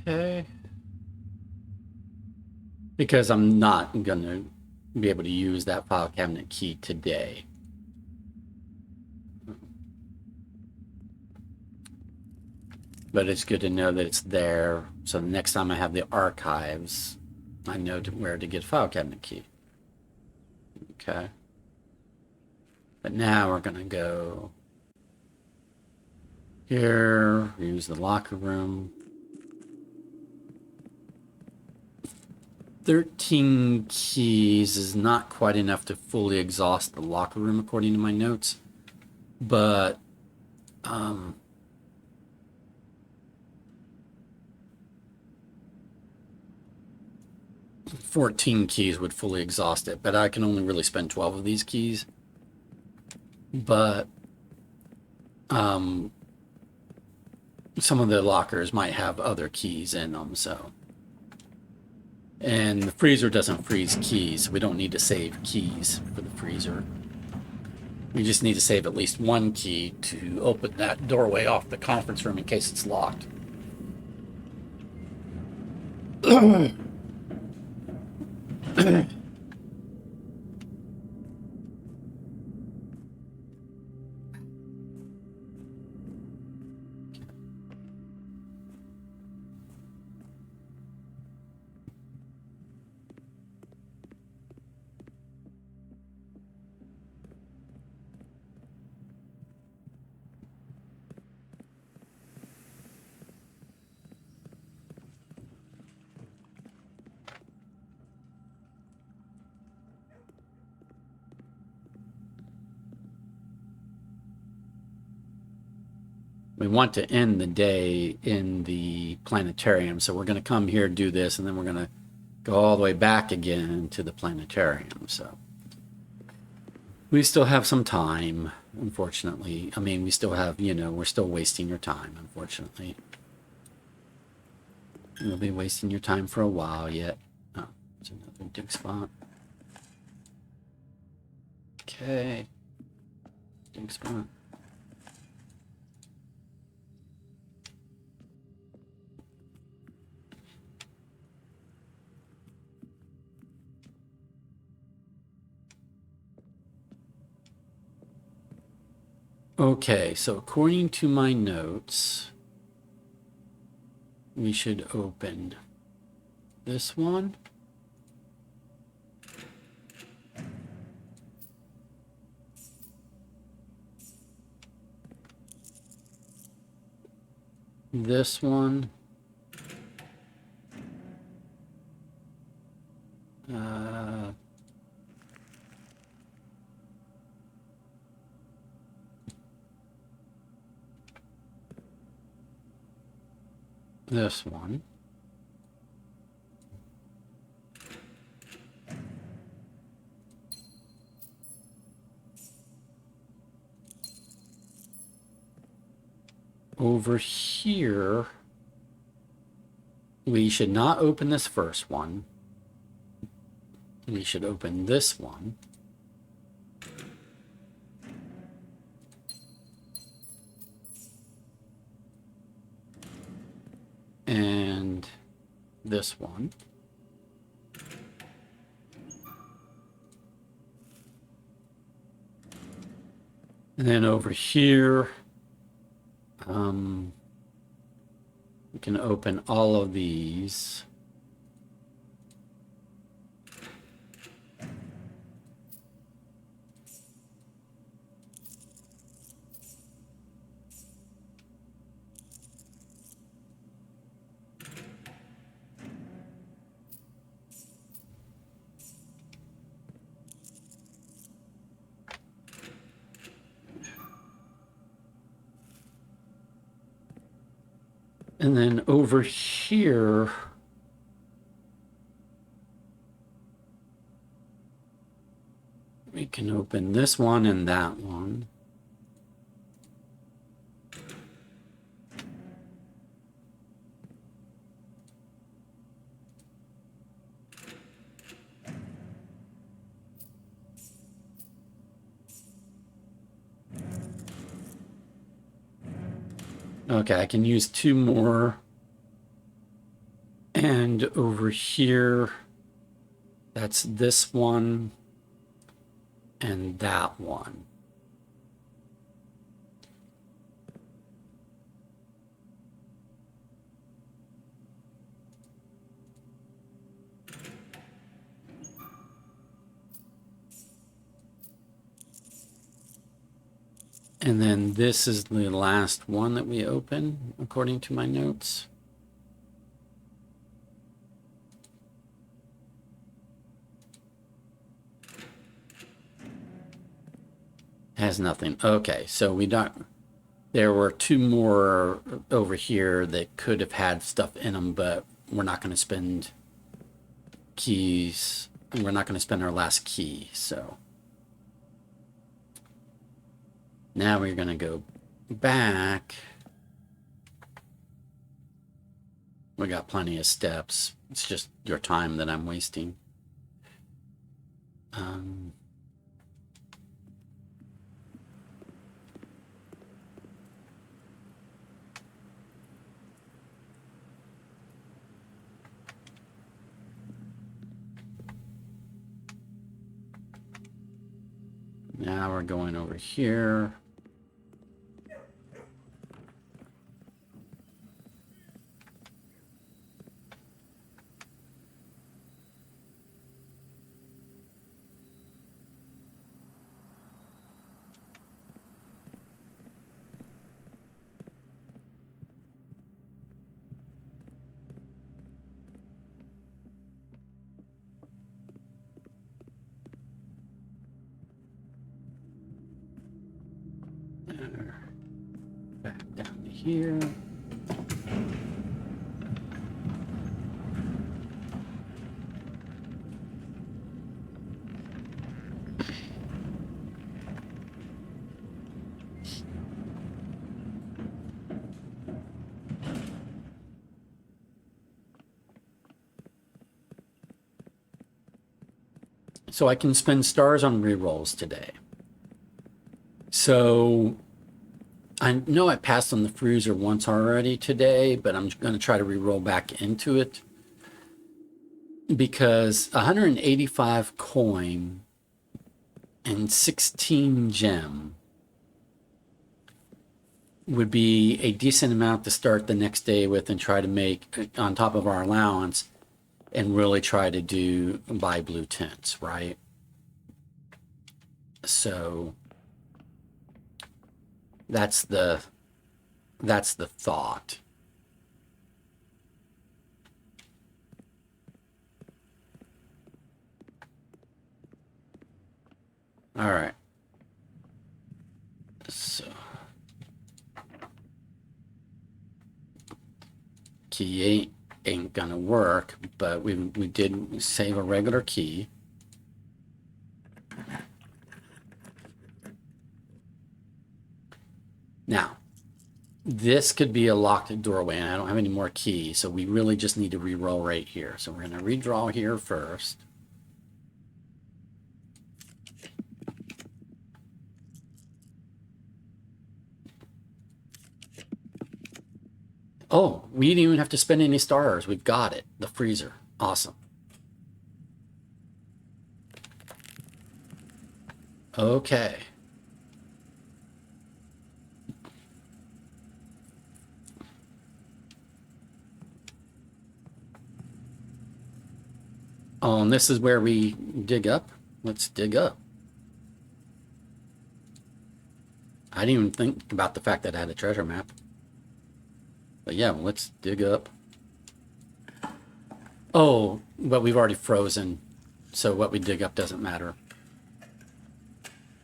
Speaker 1: Okay. Because I'm not going to be able to use that file cabinet key today. But it's good to know that it's there, so the next time I have the archives, I know where to get a file cabinet key. Okay. But now we're going to go here, use the locker room. 13 keys is not quite enough to fully exhaust the locker room, according to my notes. But 14 keys would fully exhaust it, but I can only really spend 12 of these keys. But some of the lockers might have other keys in them, so. And the freezer doesn't freeze keys, so we don't need to save keys for the freezer. We just need to save at least one key to open that doorway off the conference room in case it's locked. We want to end the day in the planetarium, so we're going to come here, do this, and then we're going to go all the way back again to the planetarium. So we still have some time, unfortunately. I mean, we still have, we're still wasting your time, unfortunately. We'll be wasting your time for a while yet. Oh, there's another dig spot. Okay. Dig spot. Okay, so according to my notes, we should open this one. This one. This one. Over here, we should not open this first one. We should open this one. And this one. And then over here, we can open all of these. And then over here, we can open this one and that one. Okay, I can use two more. And over here, that's this one and that one. And then this is the last one that we open, according to my notes. Has nothing. Okay, so we don't. There were two more over here that could have had stuff in them, but we're not going to spend keys. We're not going to spend our last key, so. Now we're going to go back We got plenty of steps. It's just your time that I'm wasting. Now we're going over here. Back down to here. So I can spend stars on rerolls today. So I know I passed on the freezer once already today, but I'm going to try to reroll back into it because 185 coin and 16 gem would be a decent amount to start the next day with and try to make on top of our allowance and really try to buy blue tints, right? So that's the thought. All right. So key ain't gonna work, but we did save a regular key. Now, this could be a locked doorway, and I don't have any more keys, so we really just need to re-roll right here. So we're going to redraw here first. Oh, we didn't even have to spend any stars. We've got it. The freezer. Awesome. Okay. Oh, and this is where we dig up. Let's dig up. I didn't even think about the fact that I had a treasure map. But yeah, well, let's dig up. Oh, but we've already frozen. So what we dig up doesn't matter.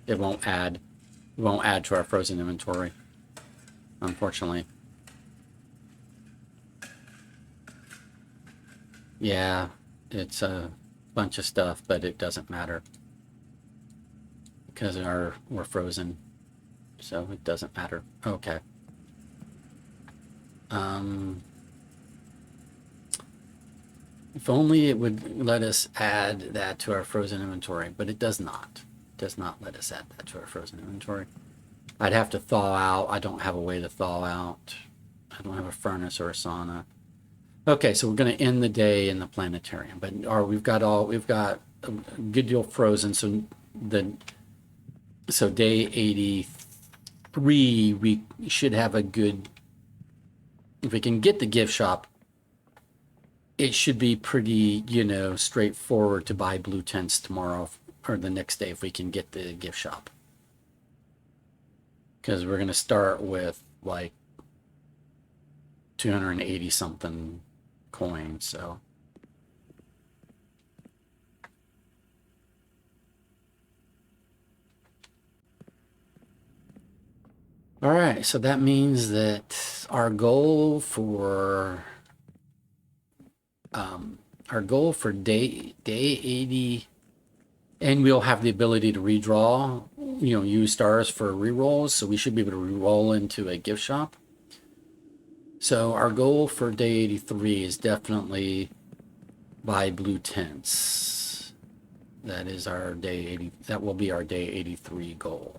Speaker 1: It won't add to our frozen inventory, unfortunately. Yeah, it's a bunch of stuff, but it doesn't matter because we're frozen, so it doesn't matter. Okay. If only it would let us add that to our frozen inventory, but it does not. It does not let us add that to our frozen inventory. I'd have to thaw out. I don't have a way to thaw out. I don't have a furnace or a sauna. Okay, so we're going to end the day in the planetarium, but we've got a good deal frozen. So day 83, we should have a good. If we can get the gift shop, it should be pretty, straightforward to buy blue tents tomorrow or the next day if we can get the gift shop. Because we're going to start with like 280 something coins, so. All right, so that means that our goal for day 80, and we'll have the ability to redraw, use stars for rerolls, so we should be able to reroll into a gift shop. So our goal for day 83 is definitely buy blue tents. That is our day 80. That will be our day 83 goal.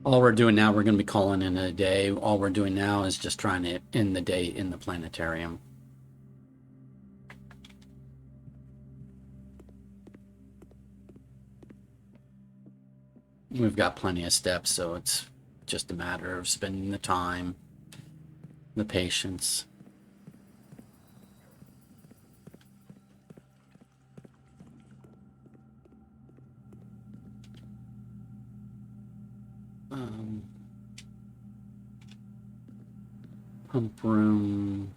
Speaker 1: All we're doing now, we're going to be calling in a day. All we're doing now is just trying to end the day in the planetarium. We've got plenty of steps, so it's just a matter of spending the time, the patience. Pump room.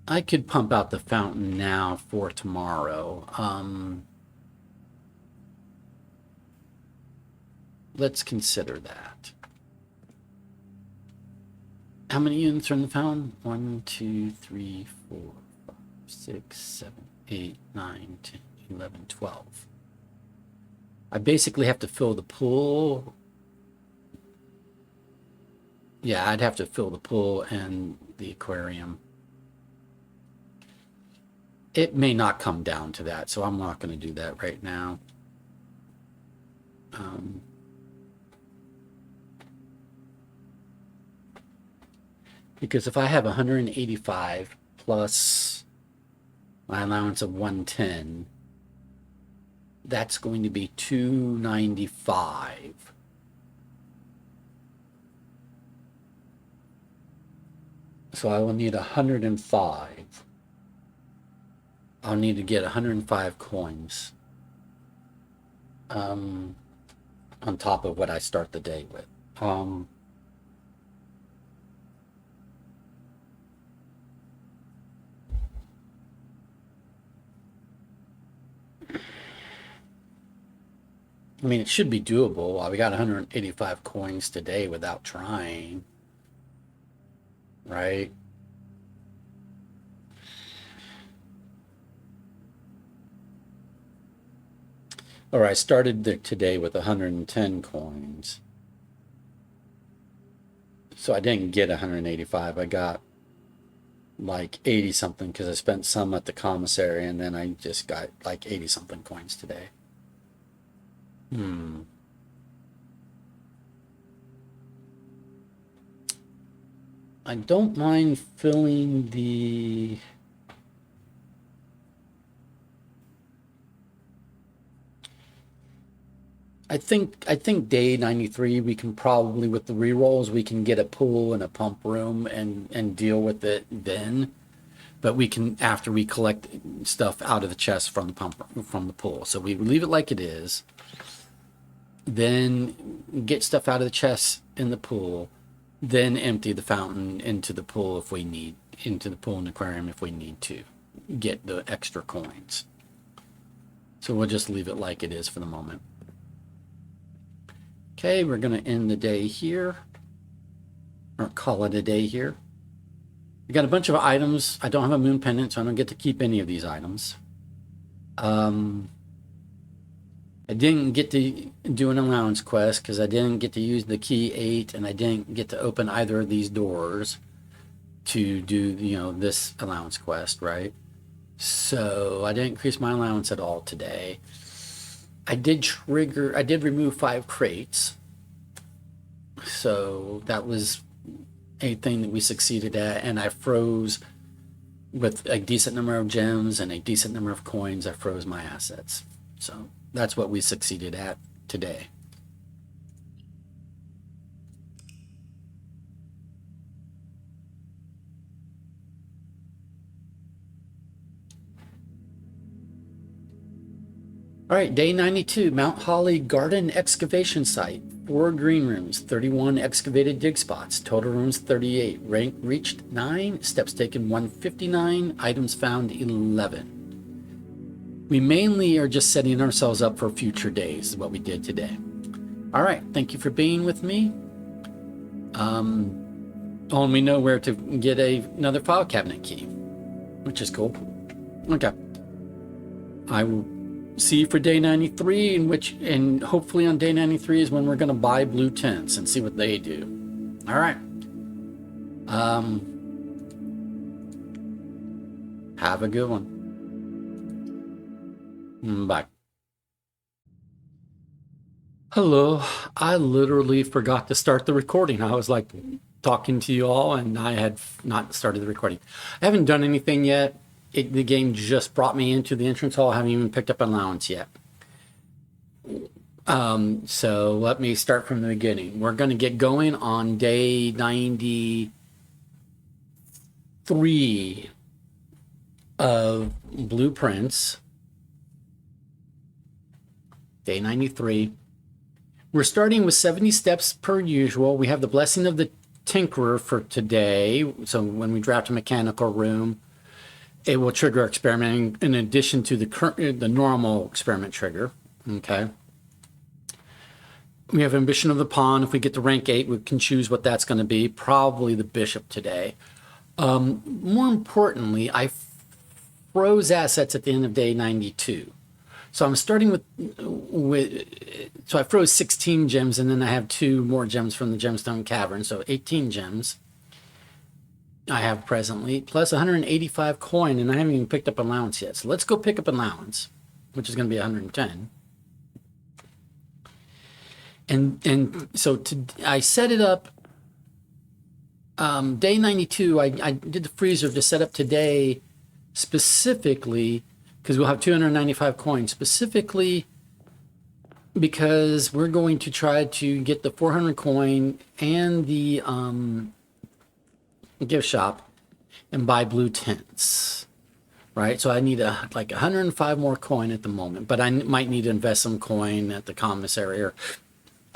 Speaker 1: I could pump out the fountain now for tomorrow. Let's consider that. How many units are in the fountain? 1, 2, 3, 4, 5, 6, 7, 8, 9, 10, 11, 12. I basically have to fill the pool. Yeah, I'd have to fill the pool and the aquarium. It may not come down to that, so I'm not going to do that right now. Because if I have 185 plus my allowance of 110, that's going to be 295. So I will need 105. I'll need to get 105 coins on top of what I start the day with. I mean, it should be doable. We got 185 coins today without trying, right? Or I started today with 110 coins. So I didn't get 185. I got like 80 something because I spent some at the commissary and then I just got like 80 something coins today. I don't mind filling the... I think day 93 we can probably, with the rerolls, we can get a pool and a pump room and deal with it then. But we can, after we collect stuff out of the chest from the pool. So we leave it like it is, then get stuff out of the chest in the pool, then empty the fountain into the pool if we need, into the pool and aquarium if we need to get the extra coins. So we'll just leave it like it is for the moment. Okay, we're going to end the day here, or call it a day here. We got a bunch of items. I don't have a moon pendant, so I don't get to keep any of these items. I didn't get to do an allowance quest because I didn't get to use the key 8, and I didn't get to open either of these doors to do, this allowance quest, right? So I didn't increase my allowance at all today. I did remove 5 crates. So that was a thing that we succeeded at, and I froze with a decent number of gems and a decent number of coins. I froze my assets. So that's what we succeeded at today. All right, day 92, Mount Holly Garden Excavation Site. 4 green rooms, 31 excavated dig spots, total rooms 38, rank reached 9, steps taken 159, items found 11. We mainly are just setting ourselves up for future days, is what we did today. All right, thank you for being with me. And we know where to get another file cabinet key, which is cool. Okay. I will see you for day 93, and hopefully on day 93 is when we're going to buy blue tents and see what they do. All right. Have a good one. Bye. Hello. I literally forgot to start the recording. I was like talking to you all and I had not started the recording. I haven't done anything yet. The game just brought me into the entrance hall. I haven't even picked up an allowance yet. So let me start from the beginning. We're going to get going on day 93 of blueprints. Day 93. We're starting with 70 steps per usual. We have the blessing of the tinkerer for today. So when we draft a mechanical room, it will trigger experimenting in addition to the normal experiment trigger. Okay. We have ambition of the pawn. If we get to rank 8, we can choose what that's going to be. Probably the bishop today. More importantly, I froze assets at the end of day 92. So I'm starting so I froze 16 gems, and then I have 2 more gems from the gemstone cavern. So 18 gems. I have presently, plus 185 coin, and I haven't even picked up allowance yet. So let's go pick up allowance, which is going to be 110. And so I set it up, day 92, I did the freezer to set up today specifically, because we'll have 295 coins, specifically because we're going to try to get the 400 coin and the gift shop and buy blue tents, right? So I need like 105 more coin at the moment, but I might need to invest some coin at the commissary or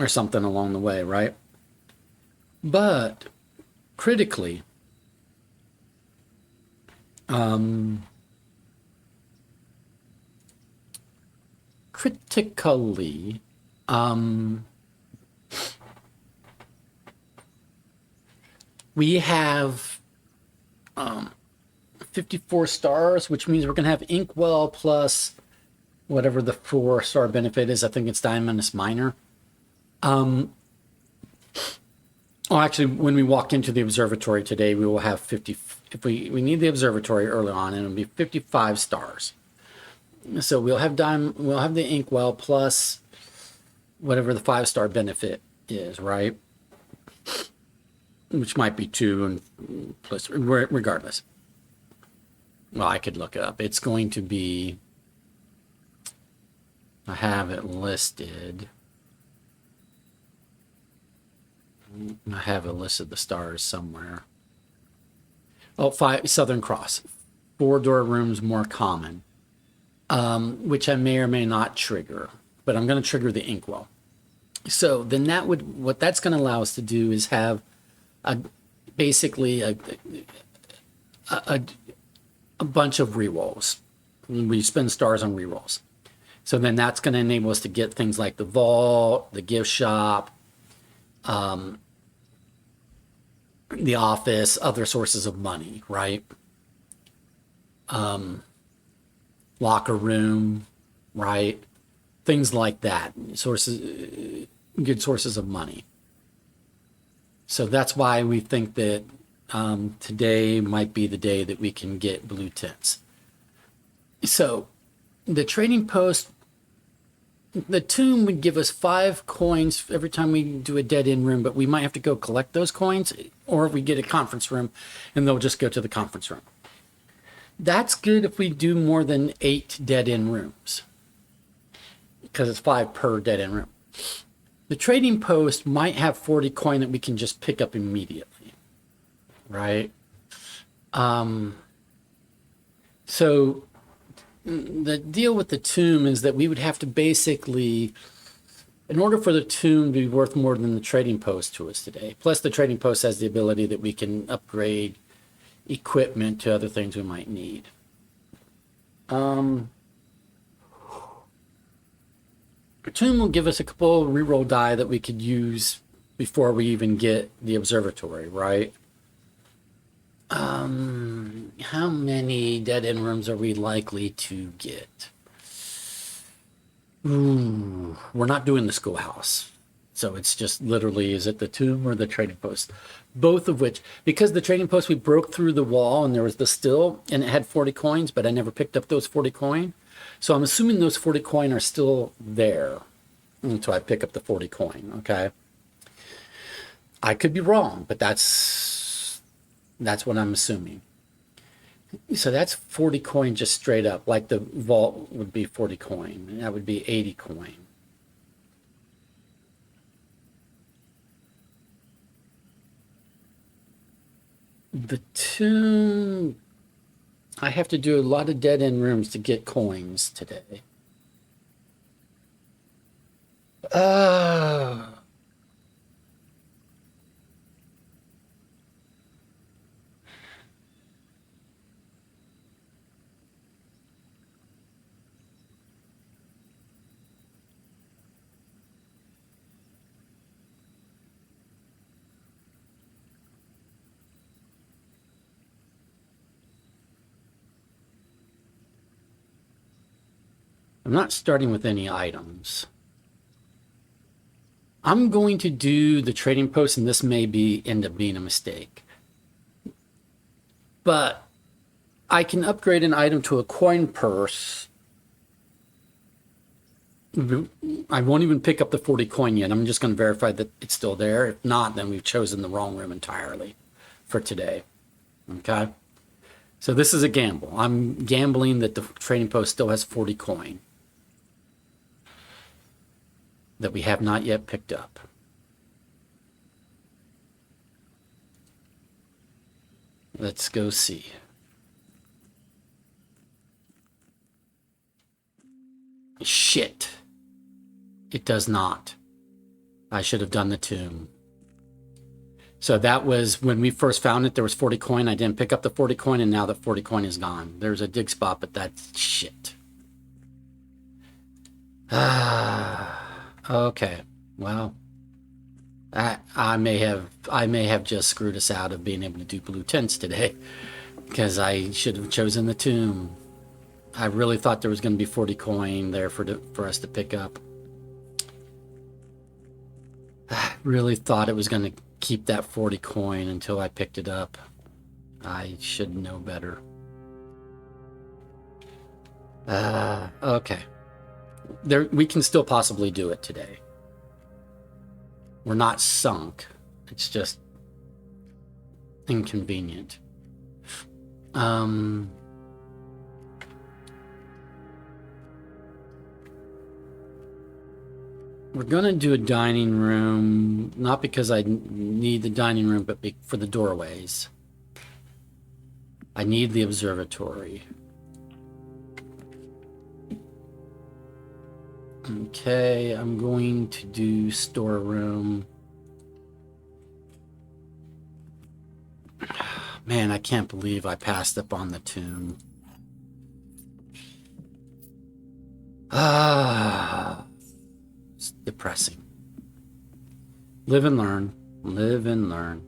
Speaker 1: something along the way, right? But critically, we have 54 stars, which means we're going to have inkwell plus whatever the 4-star benefit is. I think it's diamond minor. Actually, when we walk into the observatory today, we will have 50. If we need the observatory early on, and it'll be 55 stars. So we'll have the inkwell plus whatever the 5-star benefit is, right? Which might be 2 and plus, regardless. Well, I could look it up. It's going to be, I have it listed. I have a list of the stars somewhere. Oh, 5 Southern Cross. 4-door rooms more common, which I may or may not trigger, but I'm going to trigger the inkwell. So then what that's going to allow us to do is have basically a bunch of rerolls. We spend stars on rerolls. So then that's going to enable us to get things like the vault, the gift shop, the office, other sources of money, right? Locker room, right? Things like that. Good sources of money. So that's why we think that today might be the day that we can get blue tents. So the trading post, the tomb would give us 5 coins every time we do a dead-end room, but we might have to go collect those coins, or if we get a conference room, and they'll just go to the conference room. That's good if we do more than 8 dead-end rooms, because it's 5 per dead-end room. The trading post might have 40 coin that we can just pick up immediately, right? So the deal with the tomb is that we would have to basically in order for the tomb to be worth more than the trading post to us today. Plus, the trading post has the ability that we can upgrade equipment to other things we might need. The tomb will give us a couple reroll die that we could use before we even get the observatory, right? How many dead-end rooms are we likely to get? Ooh, we're not doing the schoolhouse. So it's just literally, is it the tomb or the trading post? Both of which, because the trading post, we broke through the wall and there was the still, and it had 40 coins, but I never picked up those 40 coin. So I'm assuming those 40 coin are still there until I pick up the 40 coin, okay? I could be wrong, but that's what I'm assuming. So that's 40 coin just straight up, like the vault would be 40 coin, and that would be 80 coin. The tomb, I have to do a lot of dead-end rooms to get coins today. I'm not starting with any items. I'm going to do the trading post, and this may end up being a mistake. But I can upgrade an item to a coin purse. I won't even pick up the 40 coin yet. I'm just going to verify that it's still there. If not, then we've chosen the wrong room entirely for today. Okay? So this is a gamble. I'm gambling that the trading post still has 40 coin that we have not yet picked up. Let's go see. Shit. It does not. I should have done the tomb. So that was when we first found it, there was 40 coin. I didn't pick up the 40 coin, and now the 40 coin is gone. There's a dig spot, but that's shit. Okay. Well, I may have just screwed us out of being able to do blue tents today, because I should have chosen the tomb. I really thought there was going to be 40 coin there for us to pick up. I really thought it was going to keep that 40 coin until I picked it up. I should know better. Okay. We can still possibly do it today. We're not sunk. It's just inconvenient. We're gonna do a dining room, not because I need the dining room, but for the doorways. I need the observatory. Okay, I'm going to do storeroom. Man, I can't believe I passed up on the tomb. It's depressing. Live and learn. Live and learn.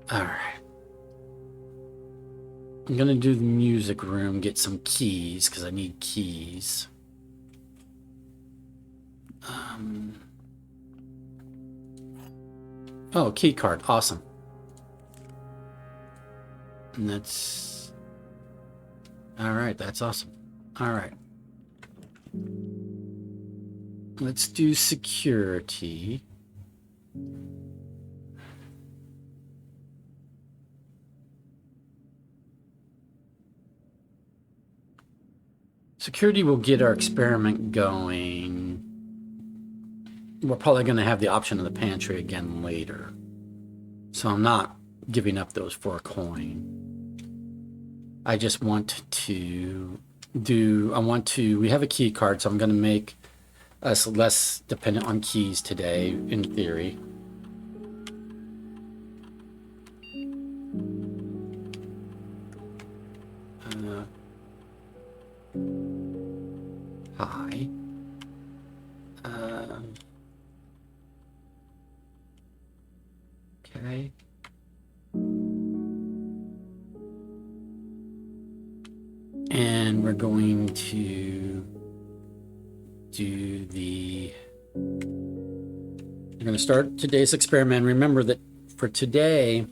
Speaker 1: All right. I'm gonna do the music room, get some keys, because I need keys. Oh, key card, awesome. And that's... all right, that's awesome. All right. Let's do security. Security will get our experiment going. We're probably going to have the option of the pantry again later. So I'm not giving up those 4 coin. I just want to we have a key card, so I'm going to make us less dependent on keys today, in theory. Hi. Okay. And we're going to we're going to start today's experiment. Remember that for today,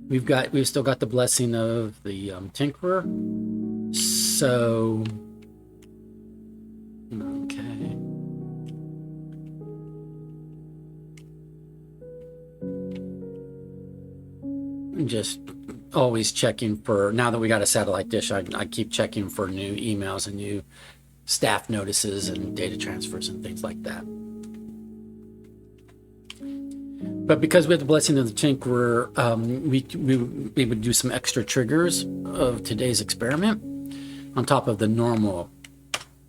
Speaker 1: we've still got the blessing of the tinkerer. So, okay. Just always checking for, now that we got a satellite dish, I keep checking for new emails and new staff notices and data transfers and things like that. But because we have the blessing of the tinkerer, we would do some extra triggers of today's experiment on top of the normal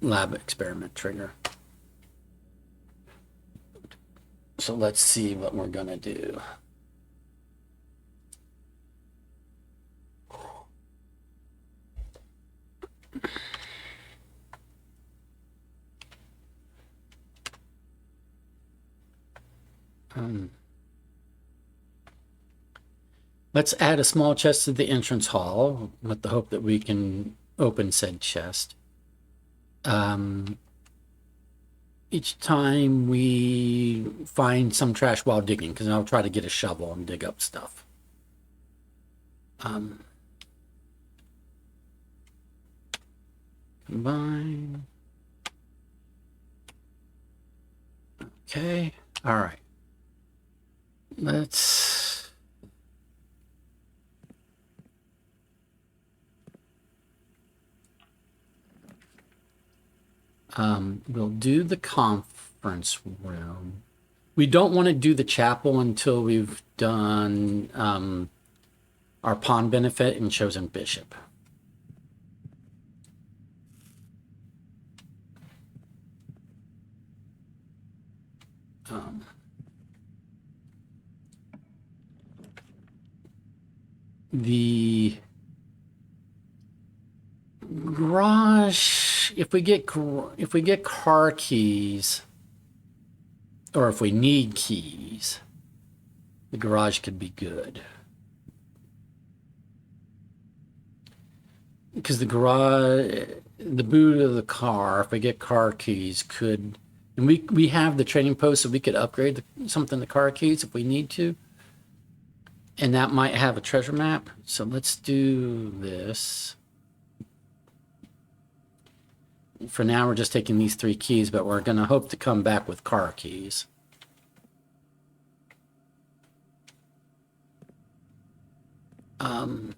Speaker 1: lab experiment trigger. So let's see what we're gonna do. Let's add a small chest to the entrance hall with the hope that we can open said chest. Each time we find some trash while digging, because I'll try to get a shovel and dig up stuff. Combine. Okay, all right. Let's we'll do the conference room. We don't want to do the chapel until we've done our pawn benefit and chosen bishop. The garage, if we get car keys, or if we need keys, the garage could be good. Because the garage, the boot of the car, if we get car keys, could, and we have the trading post, so we could upgrade something to car keys if we need to. And that might have a treasure map. So let's do this. For now, we're just taking these 3 keys, but we're going to hope to come back with car keys. Wonder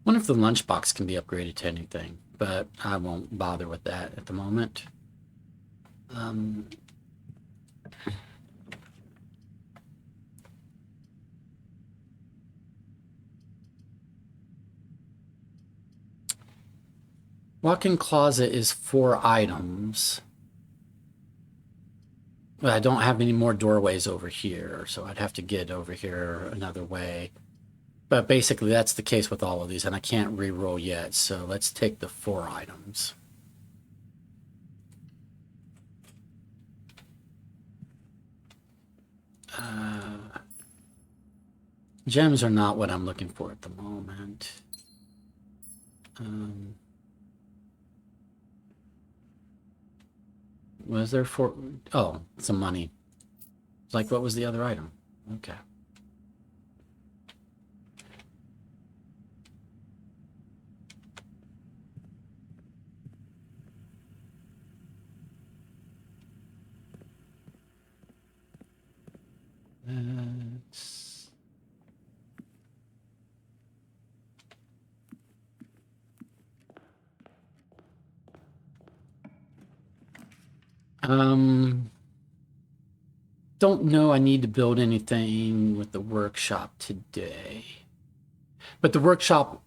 Speaker 1: if the lunchbox can be upgraded to anything, but I won't bother with that at the moment. Walk-in closet is 4 items. But I don't have any more doorways over here, so I'd have to get over here another way. But basically, that's the case with all of these, and I can't re-roll yet, so let's take the 4 items. Gems are not what I'm looking for at the moment. Was there 4? Oh, some money. Like, what was the other item? Okay. Let's... Don't know I need to build anything with the workshop today. But the workshop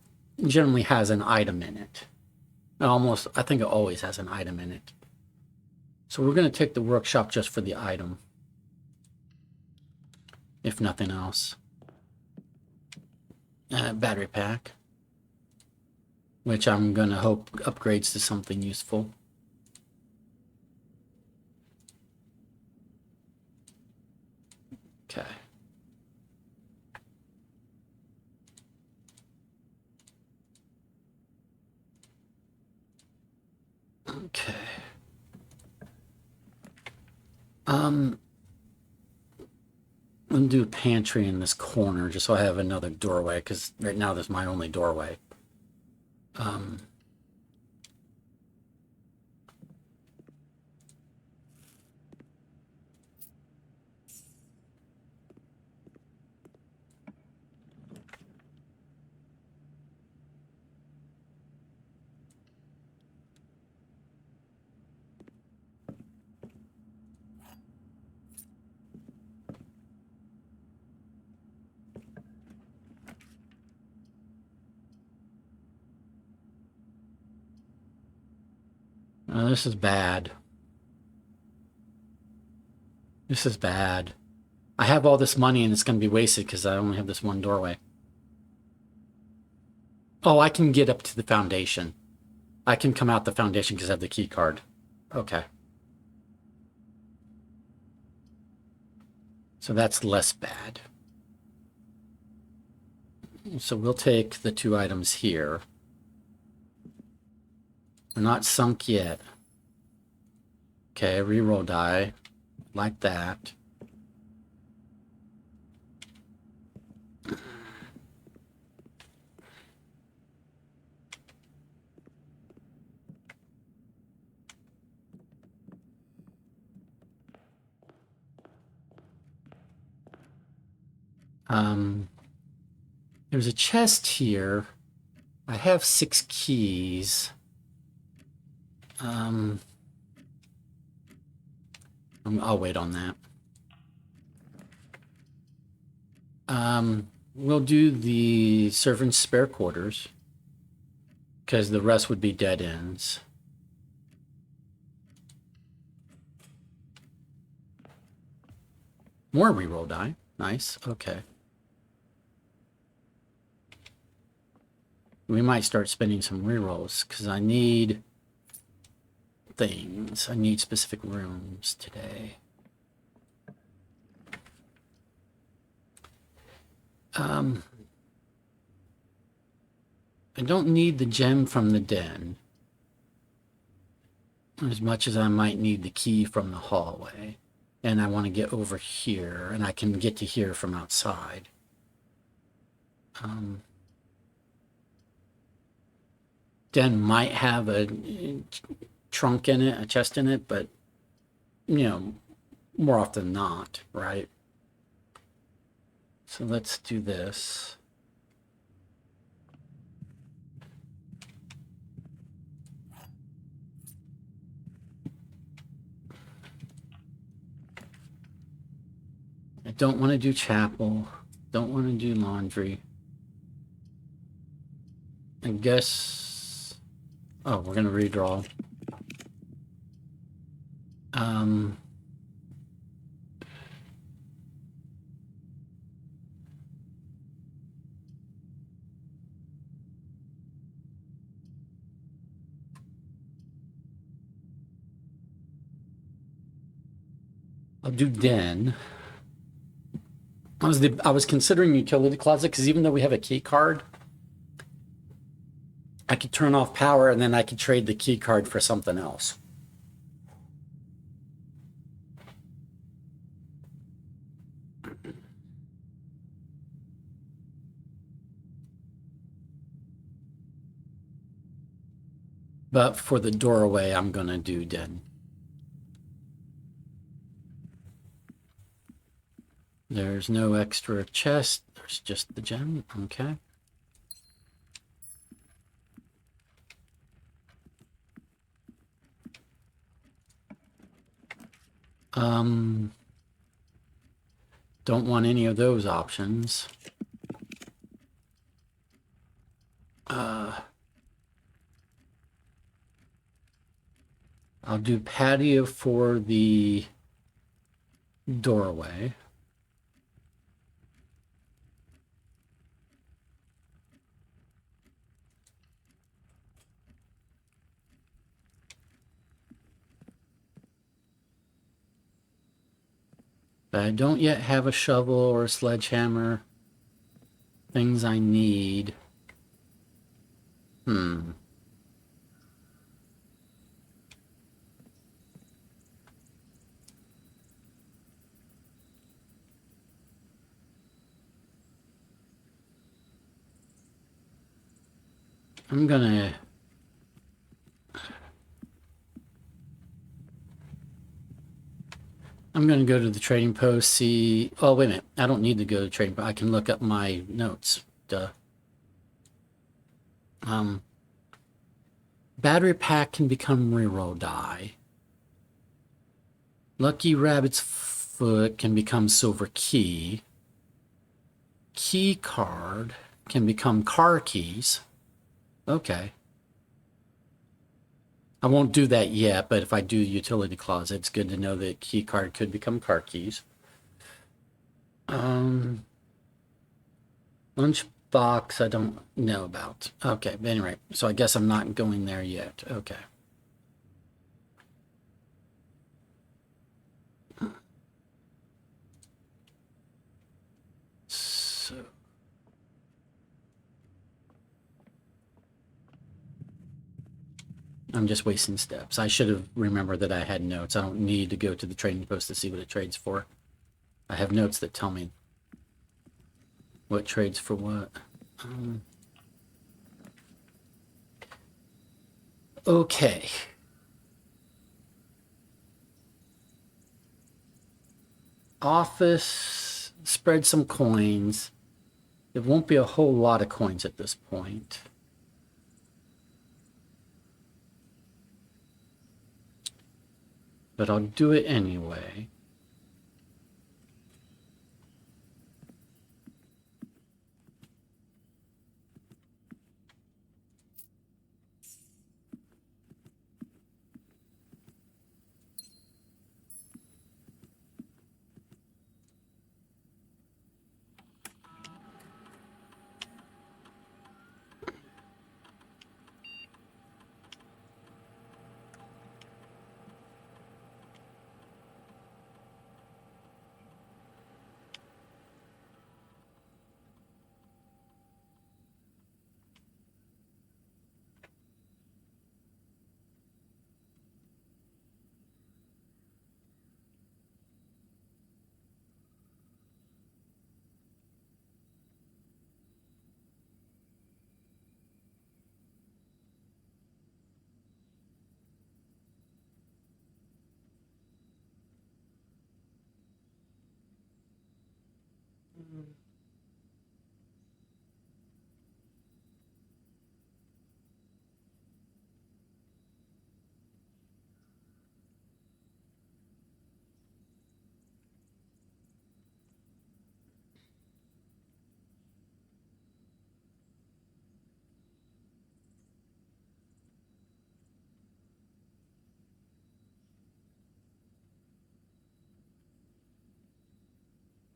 Speaker 1: generally has an item in it. I think it always has an item in it. So we're going to take the workshop just for the item, if nothing else. Battery pack, which I'm going to hope upgrades to something useful. Okay. Okay. I'm gonna do a pantry in this corner just so I have another doorway, because right now there's my only doorway. This is bad. This is bad. I have all this money and it's going to be wasted because I only have this one doorway. Oh, I can get up to the foundation. I can come out the foundation because I have the key card. Okay. So that's less bad. So we'll take the 2 items here. They're not sunk yet. Okay, reroll die. Like that. There's a chest here. I have 6 keys. I'll wait on that. We'll do the servant's spare quarters, because the rest would be dead ends. More reroll die. Nice. Okay. We might start spending some rerolls because I need things. I need specific rooms today. I don't need the gem from the den as much as I might need the key from the hallway. And I want to get over here, and I can get to here from outside. Den might have a trunk in it, a chest in it, but, you know, more often than not, right? So let's do this. I don't want to do chapel. Don't want to do laundry. I guess... Oh, we're going to redraw. I'll do den. I was considering utility closet because even though we have a key card, I could turn off power and then I could trade the key card for something else. But for the doorway, I'm going to do den. There's no extra chest. There's just the gem. Okay. Don't want any of those options. I'll do patio for the doorway. But I don't yet have a shovel or a sledgehammer. Things I need. I'm gonna go to the trading post, see... Oh, wait a minute. I don't need to go to the trading post. I can look up my notes. Duh. Battery pack can become reroll die. Lucky Rabbit's foot can become silver key. Key card can become car keys. Okay. I won't do that yet, but if I do utility closet, it's good to know that key card could become car keys. Lunchbox, I don't know about. Okay, but anyway, so I guess I'm not going there yet. Okay. So... I'm just wasting steps. I should have remembered that I had notes. I don't need to go to the trading post to see what it trades for. I have notes that tell me what trades for what. Okay. Office, spread some coins. It won't be a whole lot of coins at this point. But I'll do it anyway.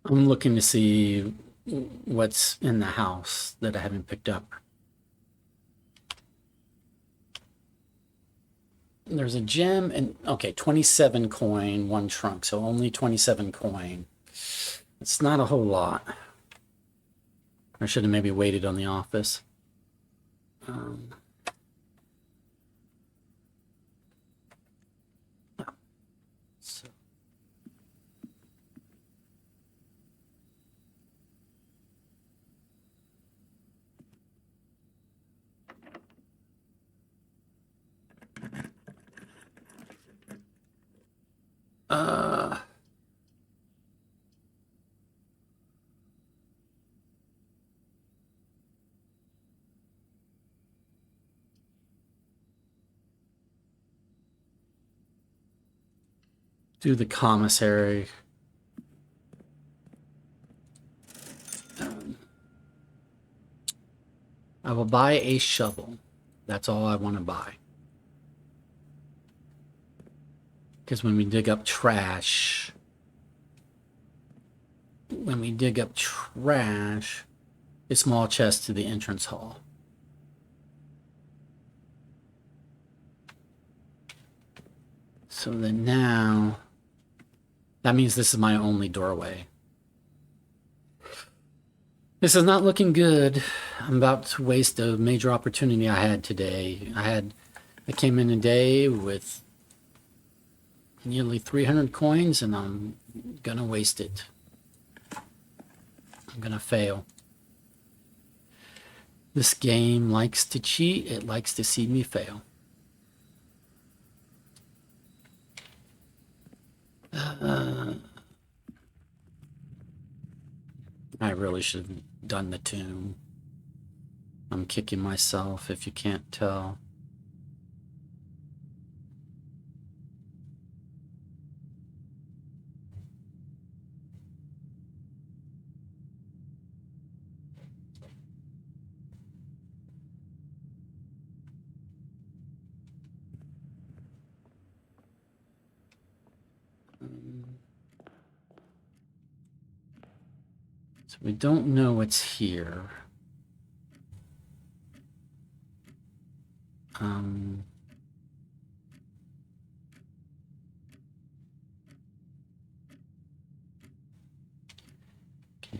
Speaker 1: I'm looking to see what's in the house that I haven't picked up. There's a gem and, okay, 27 coin, one trunk, so only 27 coin. It's not a whole lot. I should have maybe waited on the office. So. Do the commissary. I will buy a shovel. That's all I want to buy. Because when we dig up trash, a small chest to the entrance hall. So then now, that means this is my only doorway. This is not looking good. I'm about to waste a major opportunity I had today. I came in a day with nearly 300 coins, and I'm gonna waste it. I'm gonna fail. This game likes to cheat. It likes to see me fail. I really should have done the tomb. I'm kicking myself if you can't tell. So we don't know what's here. Can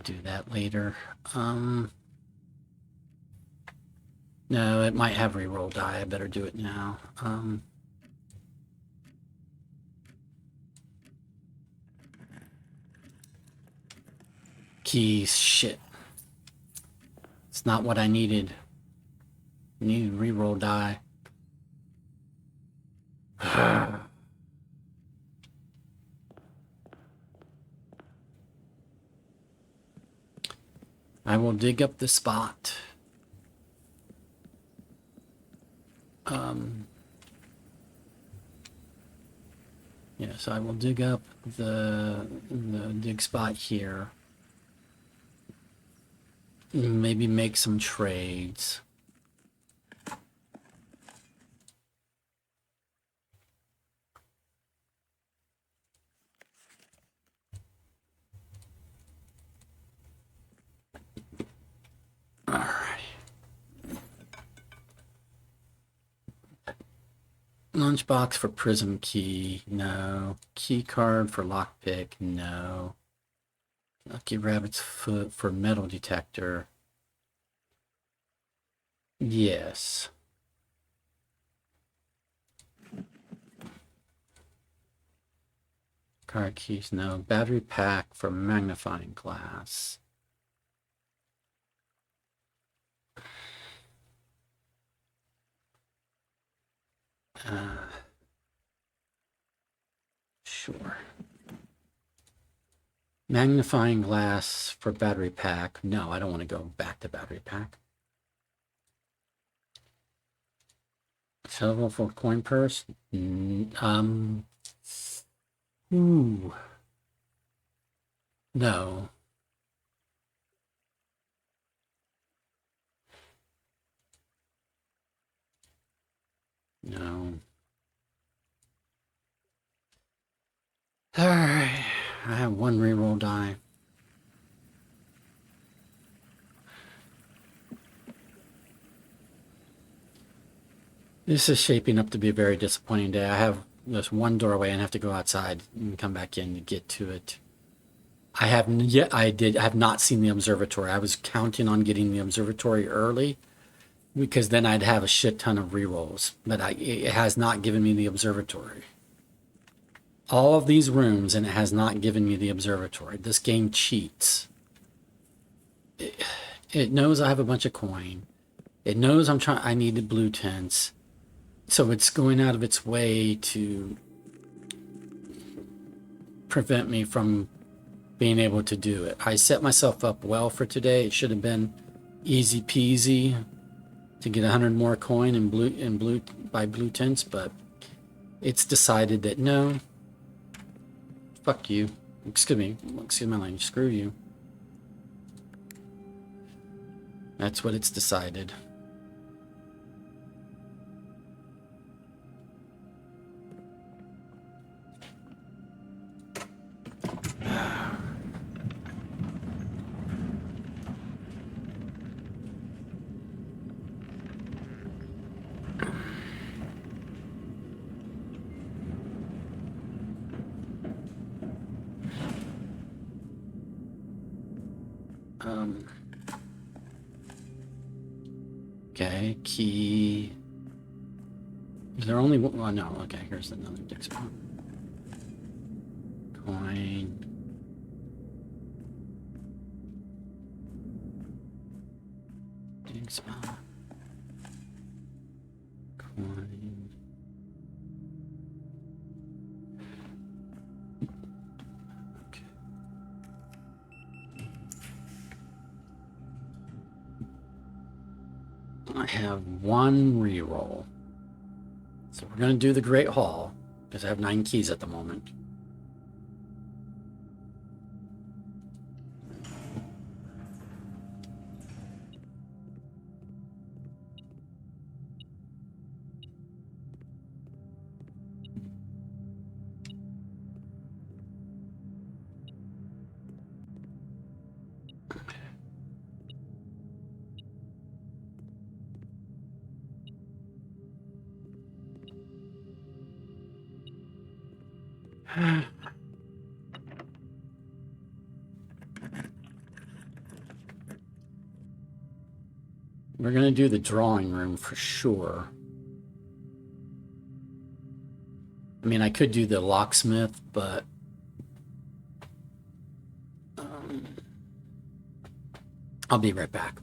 Speaker 1: do that later. No, it might have reroll die. I better do it now. Keys, shit. It's not what I needed. I needed reroll die. I will dig up the spot. Yes, I will dig up the dig spot here. Maybe make some trades. All right. Lunchbox for prism key, no. Key card for lockpick, no. Lucky rabbit's foot for metal detector. Yes. Card keys, no. Battery pack for magnifying glass. Sure. Magnifying glass for battery pack. No, I don't want to go back to battery pack. Silver for coin purse. Ooh. No. No. All right. I have one reroll die. This is shaping up to be a very disappointing day. I have this one doorway and have to go outside and come back in to get to it. I have not seen the observatory. I was counting on getting the observatory early because then I'd have a shit ton of rerolls, but it has not given me the observatory. All of these rooms, and it has not given me the observatory. This game cheats. It knows I have a bunch of coin. It knows I needed blue tents. So it's going out of its way to prevent me from being able to do it. I set myself up well for today. It should have been easy peasy to get 100 more coin in blue by blue tents, but it's decided that no. Fuck you. Excuse my language. Screw you. That's what it's decided. Okay, key. Is there only one? Oh, no. Okay, here's another dig spot. Coin. Dig spot. Coin. Okay. I have one reroll. So we're going to do the Great Hall, because I have 9 keys at the moment. We're going to do the drawing room for sure. I mean, I could do the locksmith, but I'll be right back.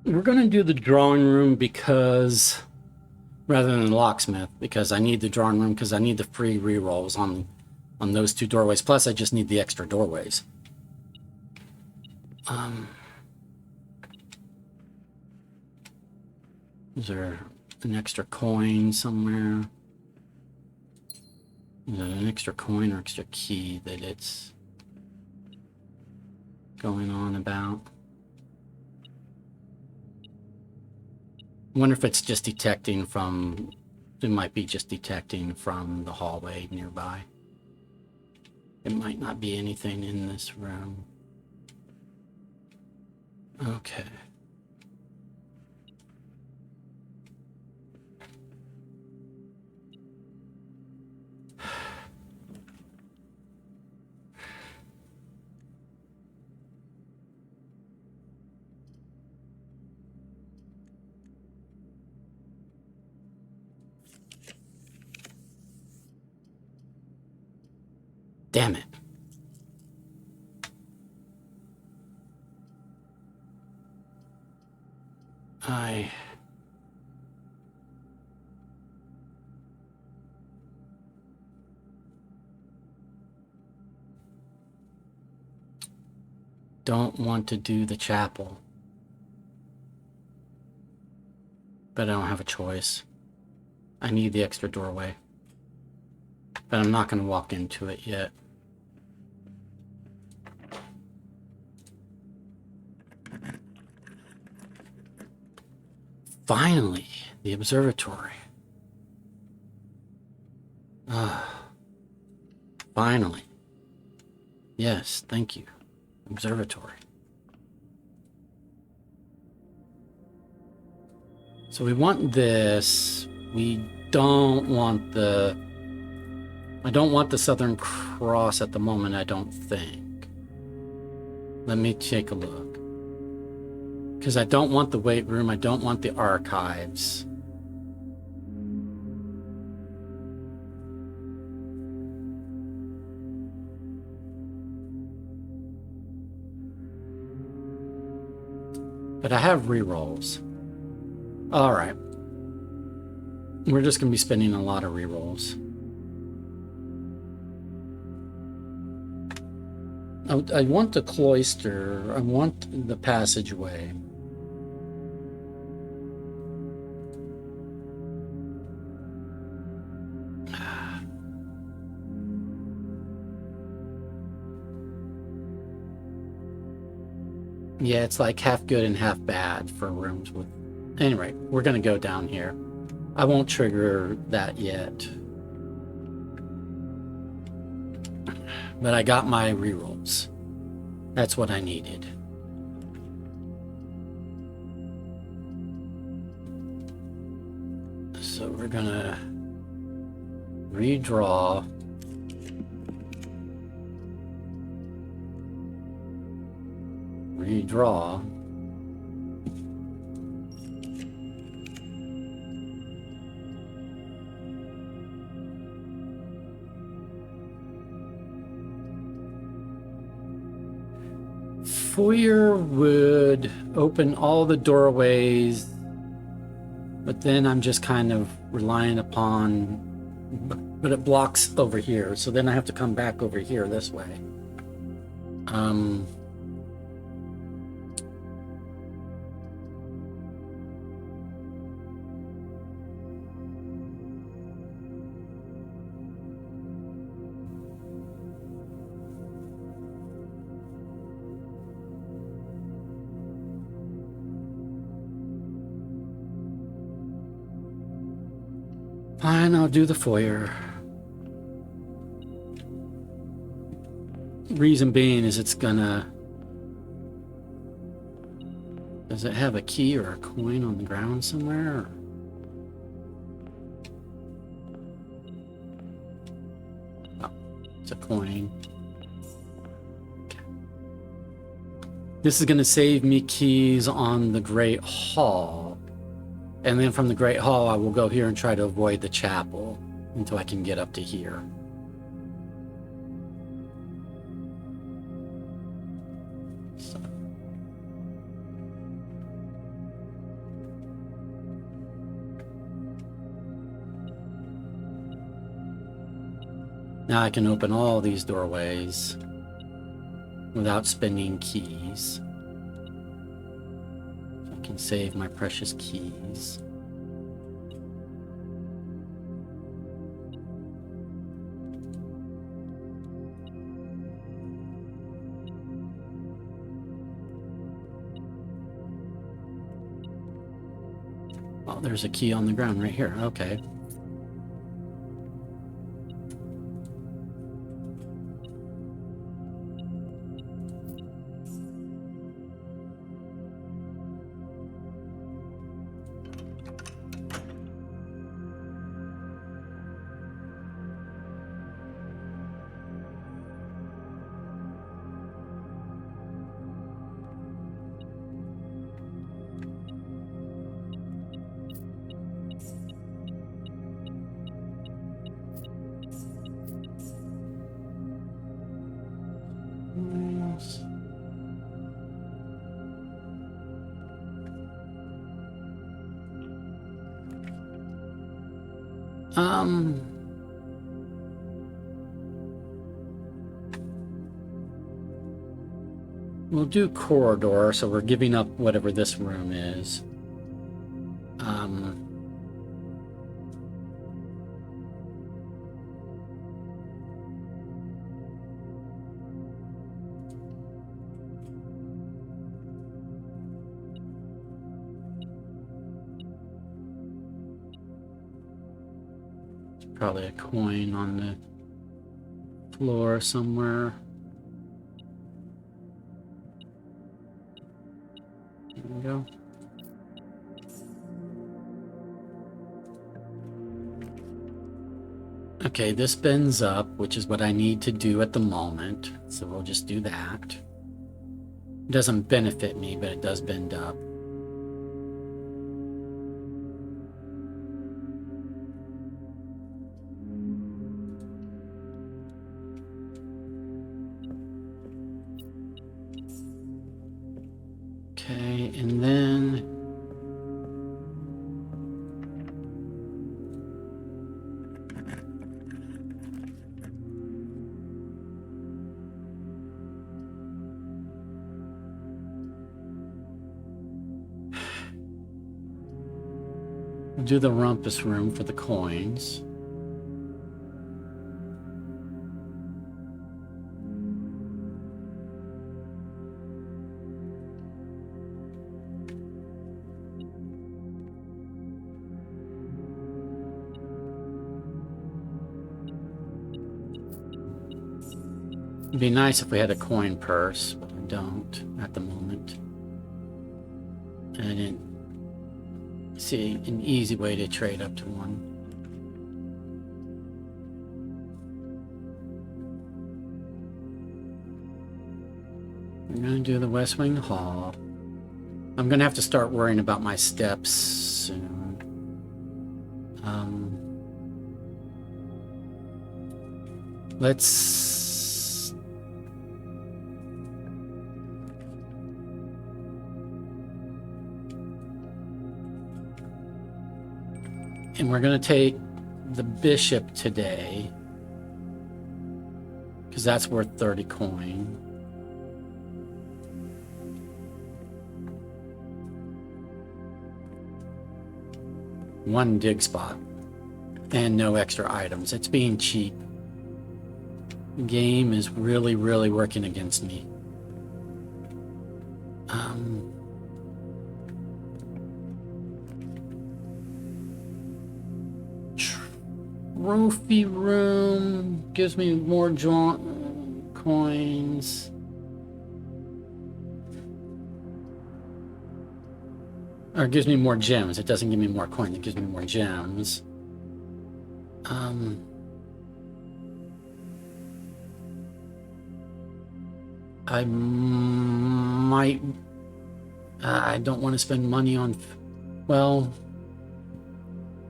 Speaker 1: We're going to do the drawing room because, rather than the locksmith, because I need the drawing room because I need the free rerolls on those 2 doorways. Plus, I just need the extra doorways. Is there an extra coin somewhere? Is there an extra coin or extra key that it's going on about? I wonder if it's just detecting from, it might be just detecting from the hallway nearby. It might not be anything in this room. Okay. Damn it. I don't want to do the chapel, but I don't have a choice. I need the extra doorway, but I'm not going to walk into it yet. Finally, the observatory. Finally. Yes, thank you. Observatory. So we want this. We don't want the... I don't want the Southern Cross at the moment, I don't think. Let me take a look. Because I don't want the weight room. I don't want the archives. But I have rerolls. All right. We're just going to be spending a lot of rerolls. I want the cloister. I want the passageway. Yeah, it's like half good and half bad for rooms with... Anyway, we're going to go down here. I won't trigger that yet. But I got my rerolls. That's what I needed. So we're going to redraw. Redraw. Foyer would open all the doorways, but then I'm just kind of relying upon, but it blocks over here, so then I have to come back over here this way. Fine, I'll do the foyer. Reason being is it's gonna... Does it have a key or a coin on the ground somewhere? Oh, it's a coin. Okay. This is gonna save me keys on the Great Hall. And then from the Great Hall, I will go here and try to avoid the chapel until I can get up to here. So. Now I can open all these doorways without spending keys. I can save my precious keys. Oh, there's a key on the ground right here. Okay. We'll do corridor, so we're giving up whatever this room is. Probably a coin on the floor somewhere. we go. Okay, this bends up, which is what I need to do at the moment. So we'll just do that. It doesn't benefit me, but it does bend up. Okay, and then we'll do the rumpus room for the coins. It'd be nice if we had a coin purse, but I don't at the moment. And I didn't see an easy way to trade up to one. We're going to do the West Wing Hall. I'm going to have to start worrying about my steps soon. Let's... And we're going to take the bishop today, because that's worth 30 coin. One dig spot and no extra items. It's being cheap. The game is really, really working against me. Trophy room gives me more coins. Or it gives me more gems. It doesn't give me more coins. It gives me more gems. I might... I don't want to spend money on... Well,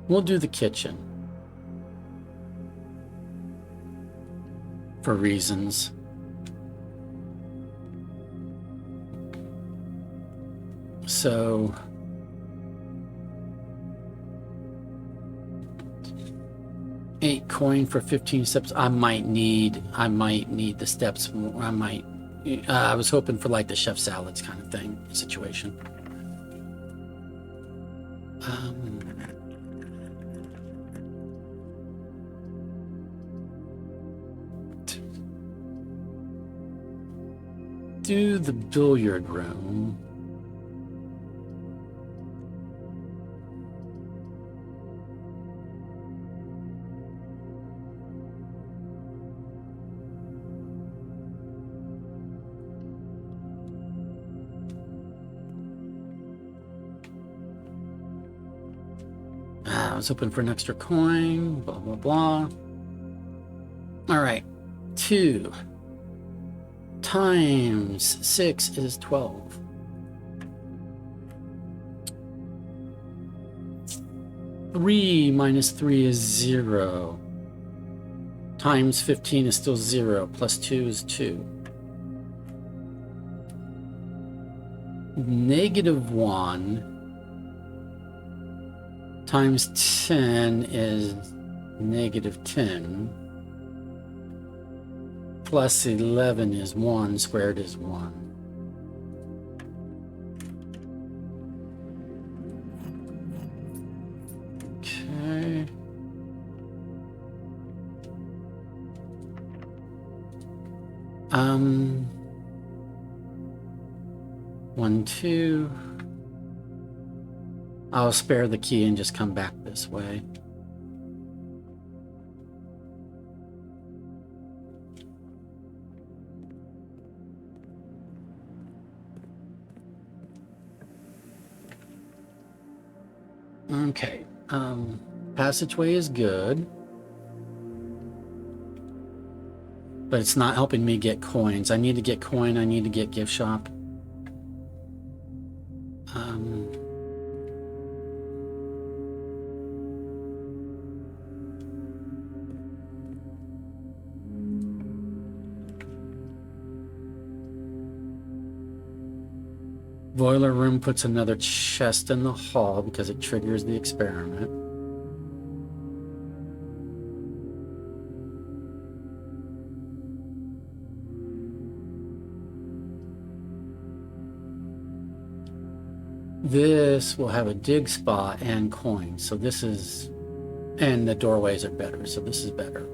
Speaker 1: we'll do the kitchen. For reasons. So... 8 coin for 15 steps. I might need the steps more. I was hoping for like the chef salads kind of thing situation. Do the billiard room. I was hoping for an extra coin, blah, blah, blah. All right, 2 times 6 is 12. 3 minus 3 is 0. Times 15 is still 0. Plus 2 is 2. Negative 1 times 10 is negative 10. Plus 11 is 1. Squared is 1. Okay. One, 2. I'll spare the key and just come back this way. Okay. Passageway is good. But it's not helping me get coins. I need to get coin. I need to get gift shop. Boiler room puts another chest in the hall because it triggers the experiment. This will have a dig spot and coins. So this is, and the doorways are better. So this is better.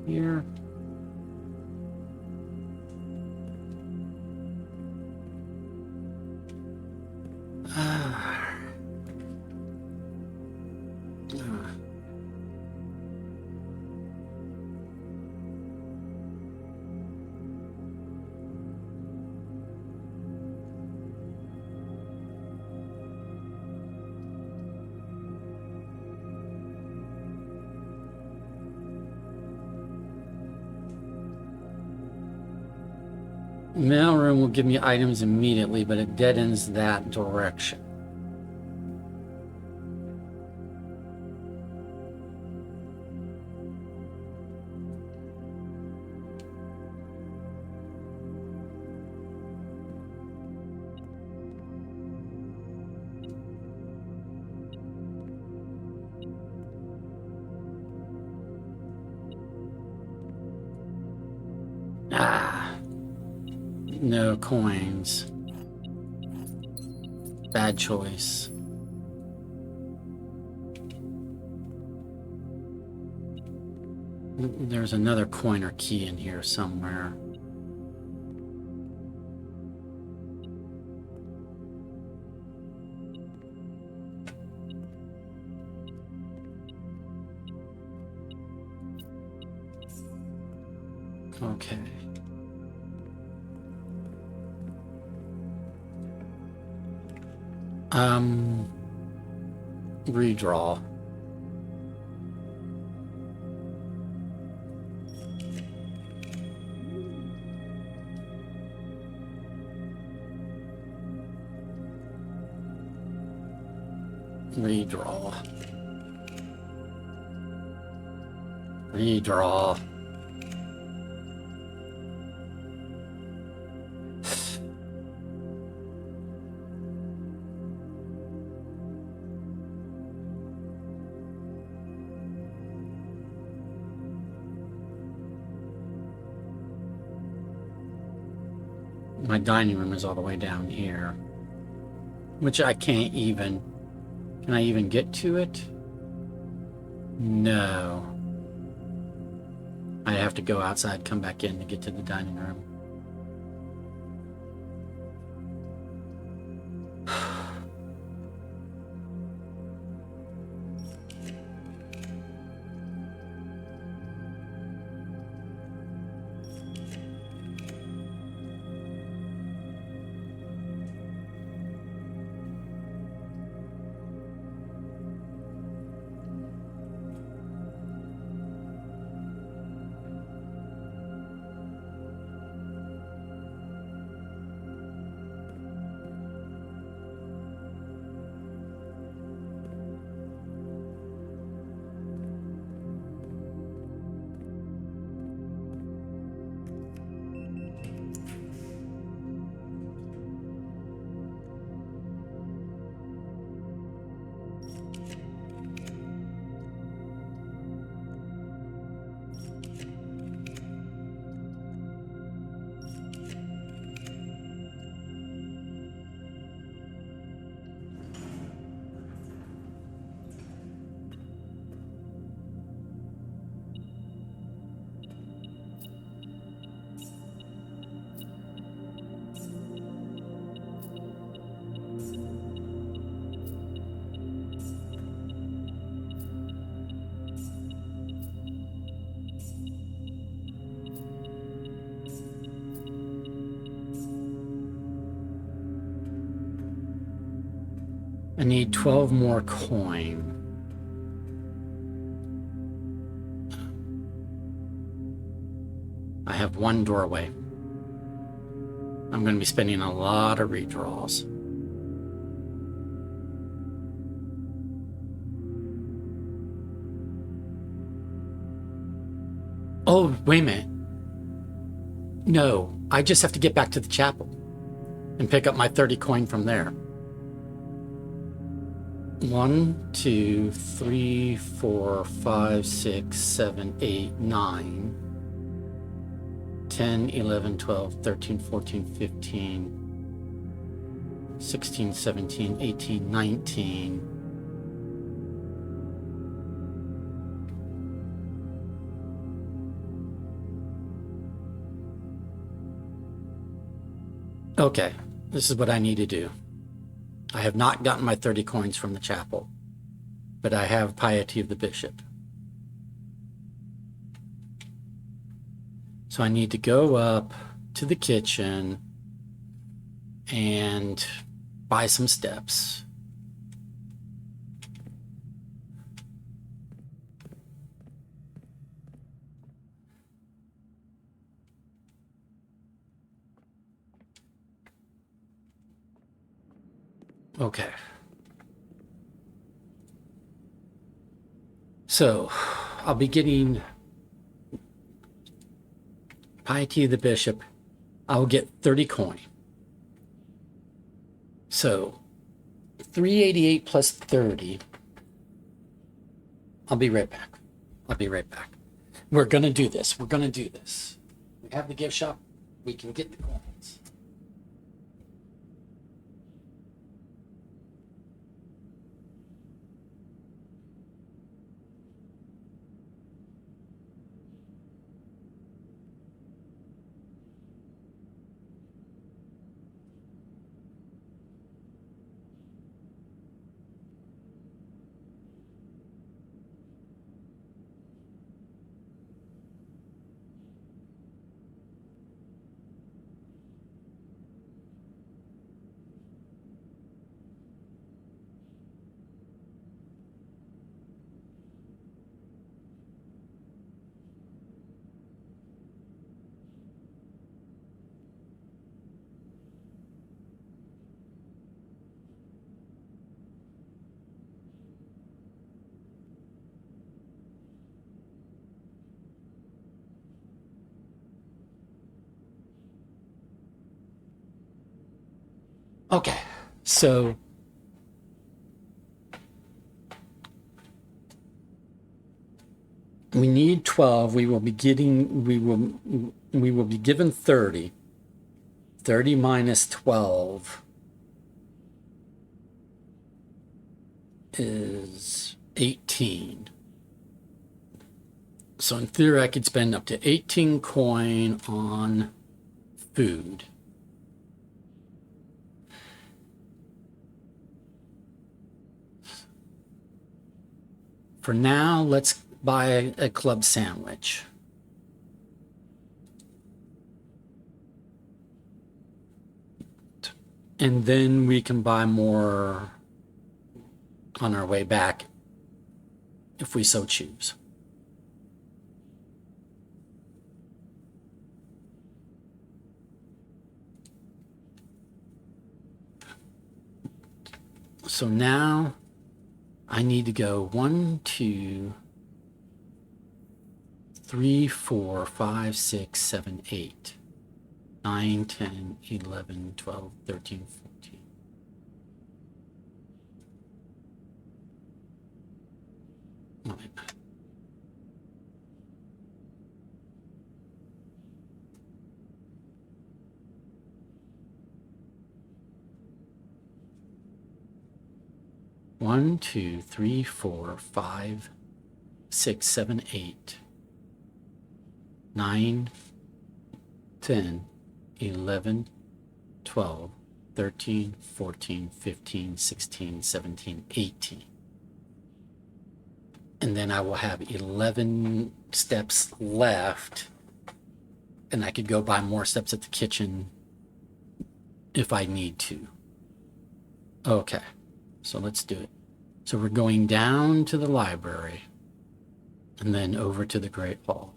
Speaker 1: Here. Mailroom will give me items immediately, but it dead ends that direction. No coins. Bad choice. There's another coin or key in here somewhere. Okay. Redraw. Redraw. Redraw. My dining room is all the way down here, which I can't even. Can I even get to it? No. I have to go outside, come back in to get to the dining room. I need 12 more coin. I have one doorway. I'm going to be spending a lot of redraws. Oh, wait a minute. No, I just have to get back to the chapel and pick up my 30 coin from there. 1, 2, 3, 4, 5, 6, 7, 8, 9, 10, 11, 12, 13, 14, 15, 16, 17, 18, 19. Okay, this is what I need to do. I have not gotten my 30 coins from the chapel, but I have piety of the bishop. So I need to go up to the kitchen and buy some steps. Okay. So I'll be getting piety of the bishop. I'll get 30 coin. So 388 plus 30. I'll be right back. We're going to do this. We have the gift shop. We can get the coins. Okay, so we need 12. We will be given 30. 30 minus 12 is 18. So in theory, I could spend up to 18 coin on food. For now, let's buy a club sandwich. And then we can buy more on our way back if we so choose. So now I need to go 1, 2, 3, 4, 5, 6, 7, 8, 9, 10, 11, 12, 13, 14. Oh, wait. One, 2, 3, 4, 5, 6, 7, 8, 9, 10, 11, 12, 13, 14, 15, 16, 17, 18. And then I will have 11 steps left, and I could go buy more steps at the kitchen if I need to. Okay. So let's do it. So we're going down to the library and then over to the Great Hall.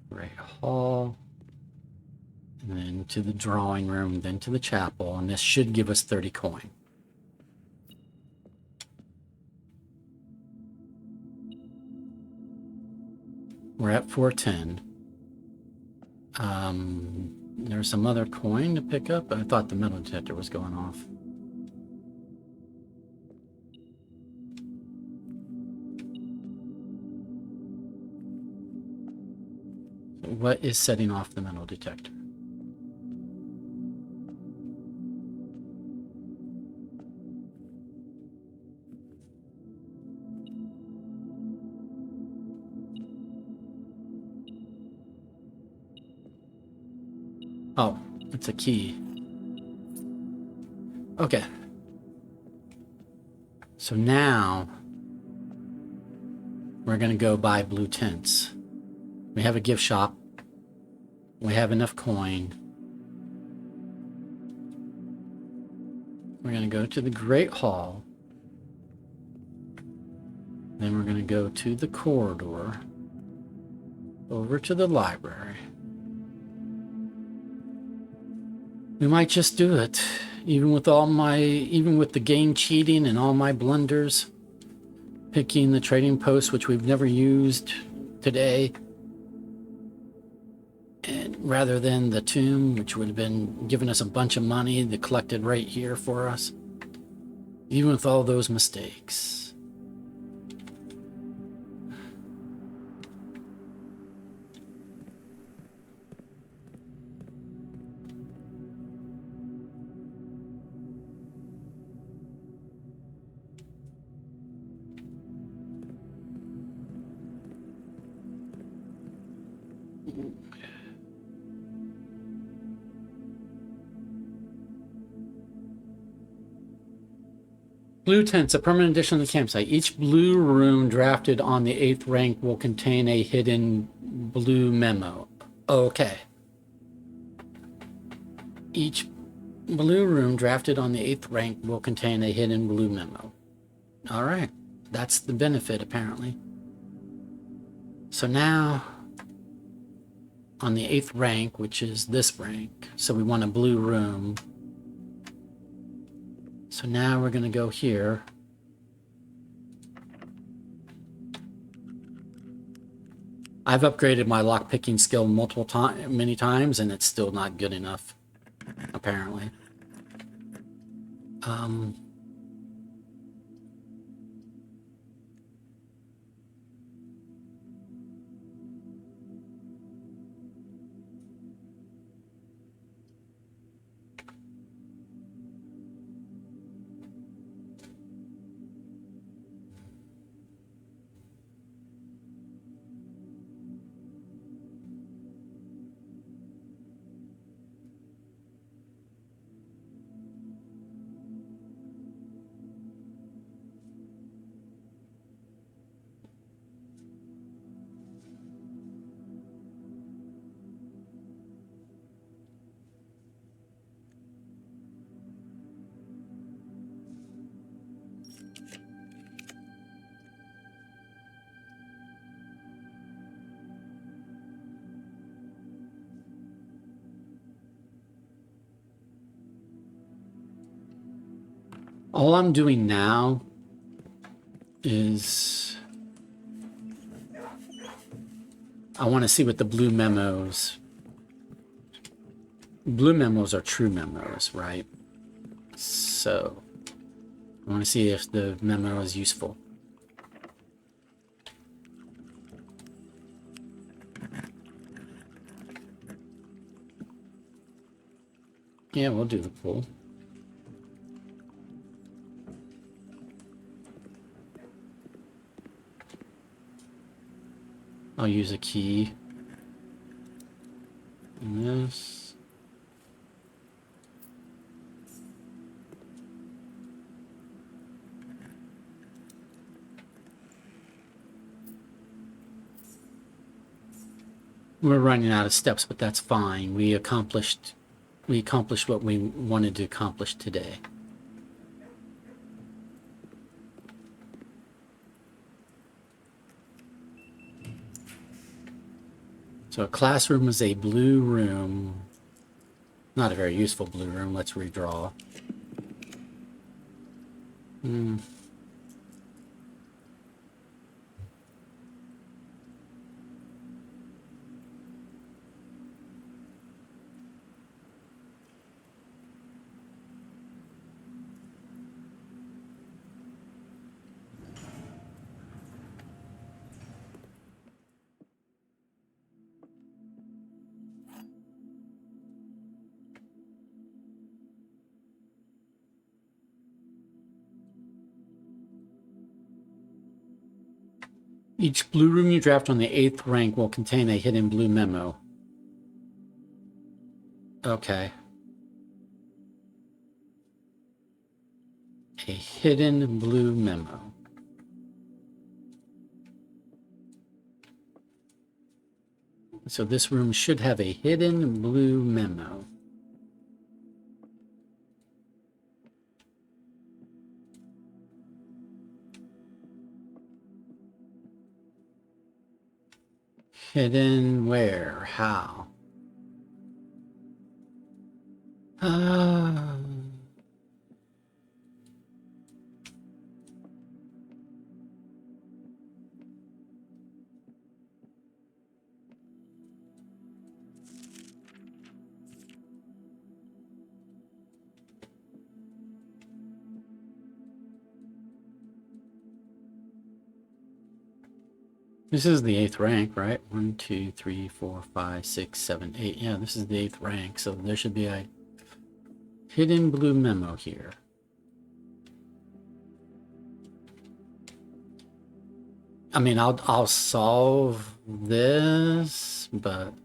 Speaker 1: Great Hall, and then to the drawing room, then to the chapel, and this should give us 30 coin. We're at 410. There's some other coin to pick up. I thought the metal detector was going off. What is setting off the metal detector? Oh, it's a key. Okay. So now we're going to go buy blue tents. We have a gift shop. We have enough coin. We're going to go to the Great Hall. Then we're going to go to the corridor. Over to the library. We might just do it. Even with the game cheating and all my blunders. Picking the trading post, which we've never used today. And rather than the tomb, which would have been giving us a bunch of money that collected right here for us. Even with all those mistakes. Blue tents, a permanent addition to the campsite. Each blue room drafted on the 8th rank will contain a hidden blue memo. Okay. Each blue room drafted on the 8th rank will contain a hidden blue memo. All right. That's the benefit, apparently. So now, on the 8th rank, which is this rank, so we want a blue room. So now we're going to go here. I've upgraded my lockpicking skill many times, and it's still not good enough, apparently. All I'm doing now is I want to see what the blue memos. Blue memos are true memos, right? So I want to see if the memo is useful. Yeah, we'll do the pool. I'll use a key. And this. We're running out of steps, but that's fine. We accomplished what we wanted to accomplish today. So a classroom is a blue room. Not a very useful blue room. Let's redraw. Each blue room you draft on the 8th rank will contain a hidden blue memo. Okay. A hidden blue memo. So this room should have a hidden blue memo. Hidden where? How? This is the 8th rank, right? 1, 2, 3, 4, 5, 6, 7, 8. Yeah, this is the 8th rank, so there should be a hidden blue memo here. I mean, I'll solve this, but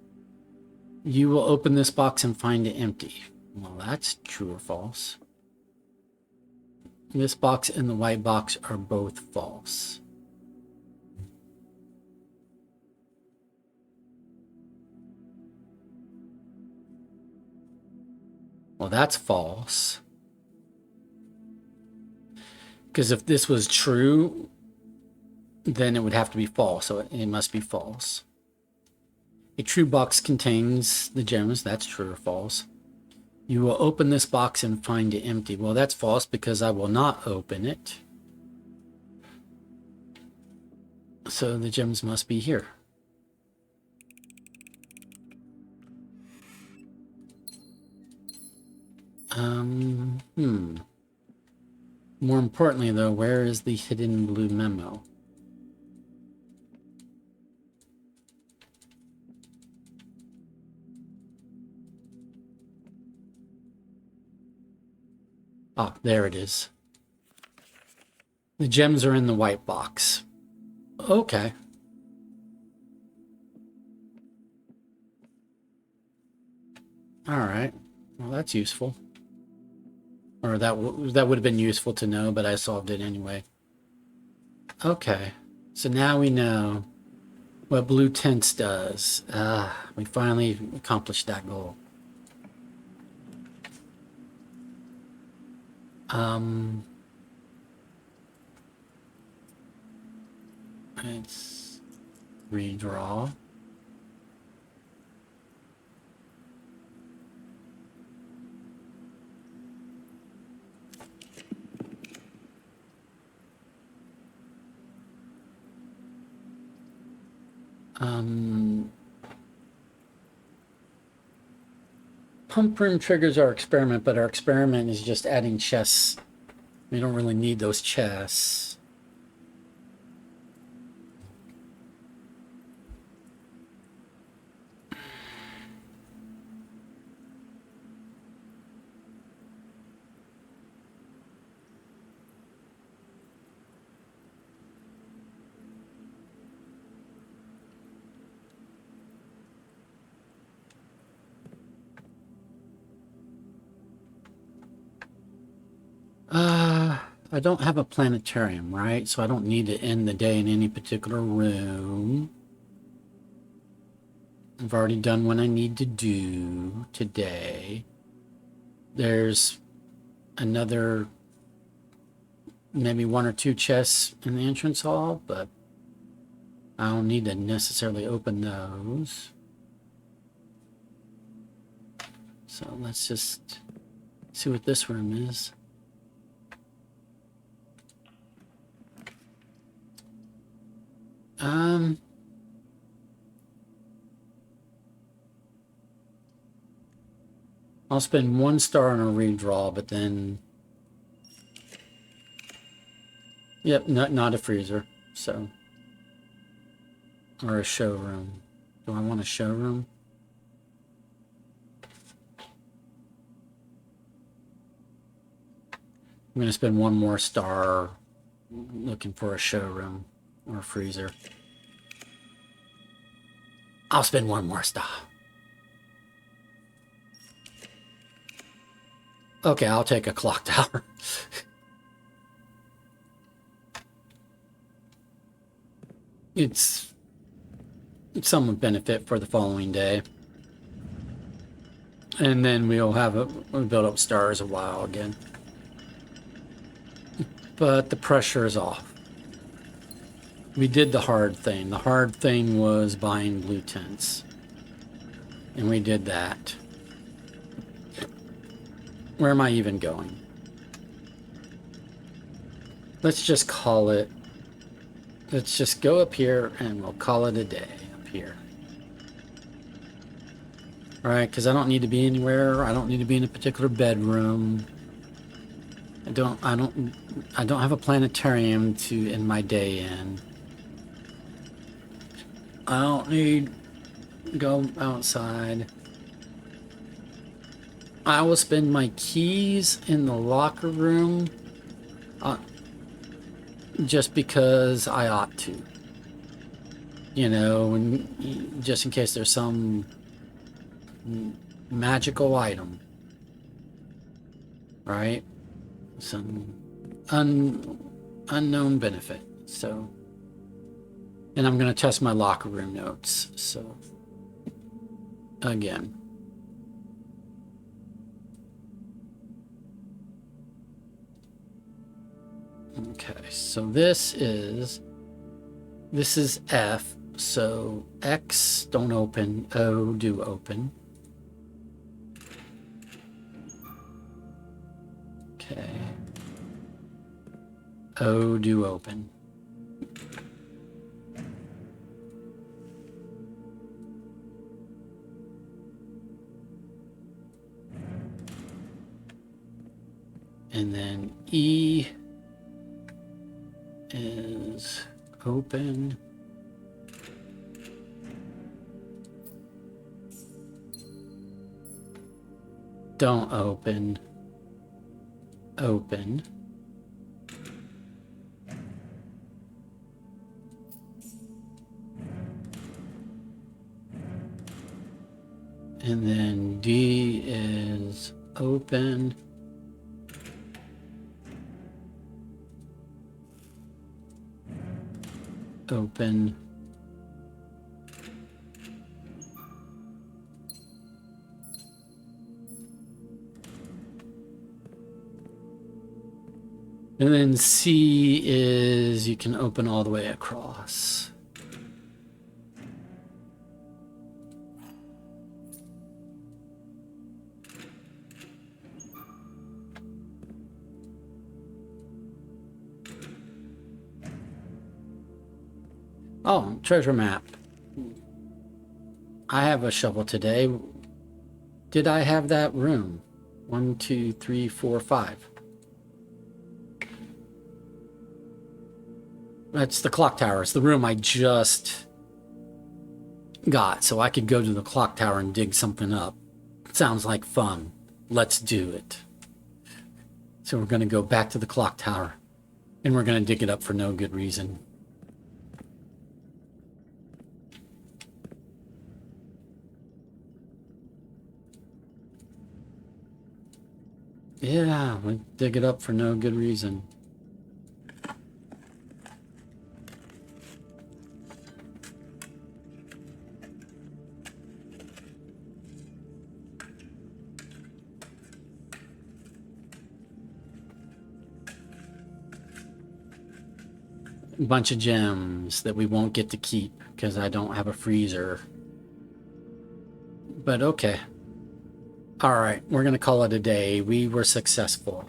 Speaker 1: you will open this box and find it empty. Well, that's true or false. This box and the white box are both false. Well, that's false. Because if this was true, then it would have to be false, so it must be false. A true box contains the gems. That's true or false. You will open this box and find it empty. Well, that's false because I will not open it. So the gems must be here. More importantly, though, where is the hidden blue memo? Ah, there it is. The gems are in the white box. Okay. All right. Well, that's useful. Or that would have been useful to know, but I solved it anyway. Okay. So now we know what blue tents does. We finally accomplished that goal. Let's redraw. Pump room triggers our experiment, but our experiment is just adding chests. We don't really need those chests. I don't have a planetarium, right? So I don't need to end the day in any particular room. I've already done what I need to do today. There's another, maybe one or two chests in the entrance hall, but I don't need to necessarily open those. So let's just see what this room is. I'll spend 1 star on a redraw, but then, yep, not a freezer, so, or a showroom. Do I want a showroom? I'm gonna spend 1 more star looking for a showroom or a freezer. I'll spend 1 more star. Okay, I'll take a clock tower. It's some benefit for the following day. And then we'll build up stars a while again. But the pressure is off. We did the hard thing. The hard thing was buying blue tents. And we did that. Where am I even going? Let's just call it. Let's just go up here and we'll call it a day up here. All right, because I don't need to be anywhere. I don't need to be in a particular bedroom. I don't have a planetarium to end my day in. I don't need to go outside. I will spend my keys in the locker room just because I ought to. You know, and just in case there's some magical item. Right? Some unknown benefit. So, and I'm going to test my locker room notes. So, again. Okay, so this is F, so X don't open, O do open. Okay. O do open. And then E is open. Don't open. Open. And then D is open. Open. And then C is you can open all the way across. Oh, treasure map. I have a shovel today. Did I have that room? 1, 2, 3, 4, 5. That's the clock tower. It's the room I just got, so I could go to the clock tower and dig something up. Sounds like fun. Let's do it. So we're going to go back to the clock tower, and we're going to dig it up for no good reason. Yeah, we dig it up for no good reason. a bunch of gems that we won't get to keep because I don't have a freezer. But okay. All right, we're going to call it a day. We were successful.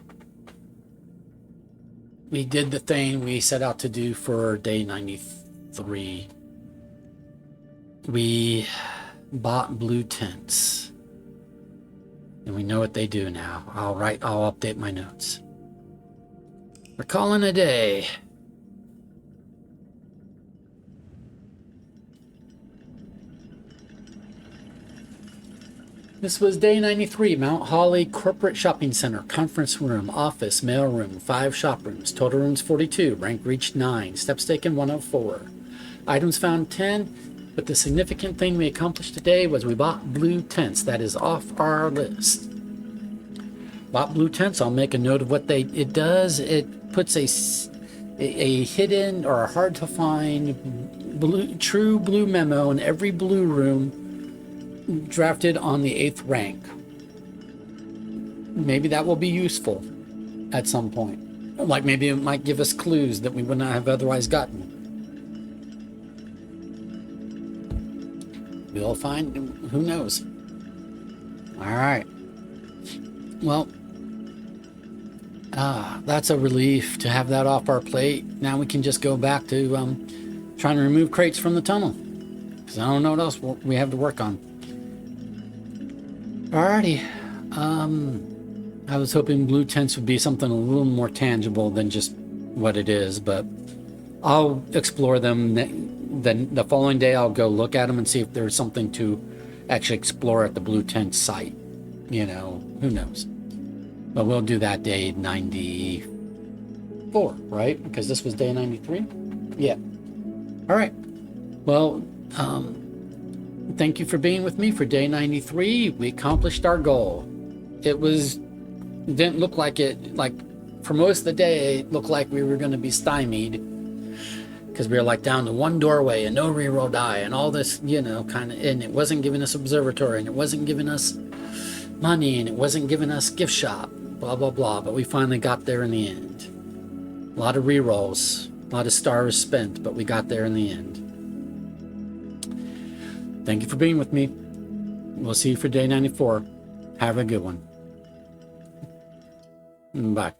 Speaker 1: We did the thing we set out to do for day 93. We bought blue tents. And we know what they do now. I'll update my notes. We're calling a day. This was day 93, Mount Holly Corporate Shopping Center, Conference Room, Office, Mail Room, 5 shop rooms, total rooms 42, rank reached 9, steps taken 104. Items found 10, but the significant thing we accomplished today was we bought blue tents. That is off our list. Bought blue tents. I'll make a note of what it does. It puts a hidden or a hard to find true blue memo in every blue room drafted on the 8th rank. Maybe that will be useful at some point. Like maybe it might give us clues that we would not have otherwise gotten. We'll find, who knows? All right. Well, that's a relief to have that off our plate. Now we can just go back to trying to remove crates from the tunnel. Because I don't know what else we have to work on. Alrighty. I was hoping blue tents would be something a little more tangible than just what it is, but I'll explore them. Then the following day I'll go look at them and see if there's something to actually explore at the blue tent site. You know, who knows? But we'll do that day 94, right? Because this was day 93? Yeah. All right. Well, thank you for being with me for day 93. We accomplished our goal. Didn't look like it, like for most of the day, it looked like we were going to be stymied because we were like down to one doorway and no reroll die and all this, you know, kind of, and it wasn't giving us observatory and it wasn't giving us money and it wasn't giving us gift shop, blah, blah, blah. But we finally got there in the end. A lot of rerolls, a lot of stars spent, but we got there in the end. Thank you for being with me. We'll see you for day 94. Have a good one. Bye.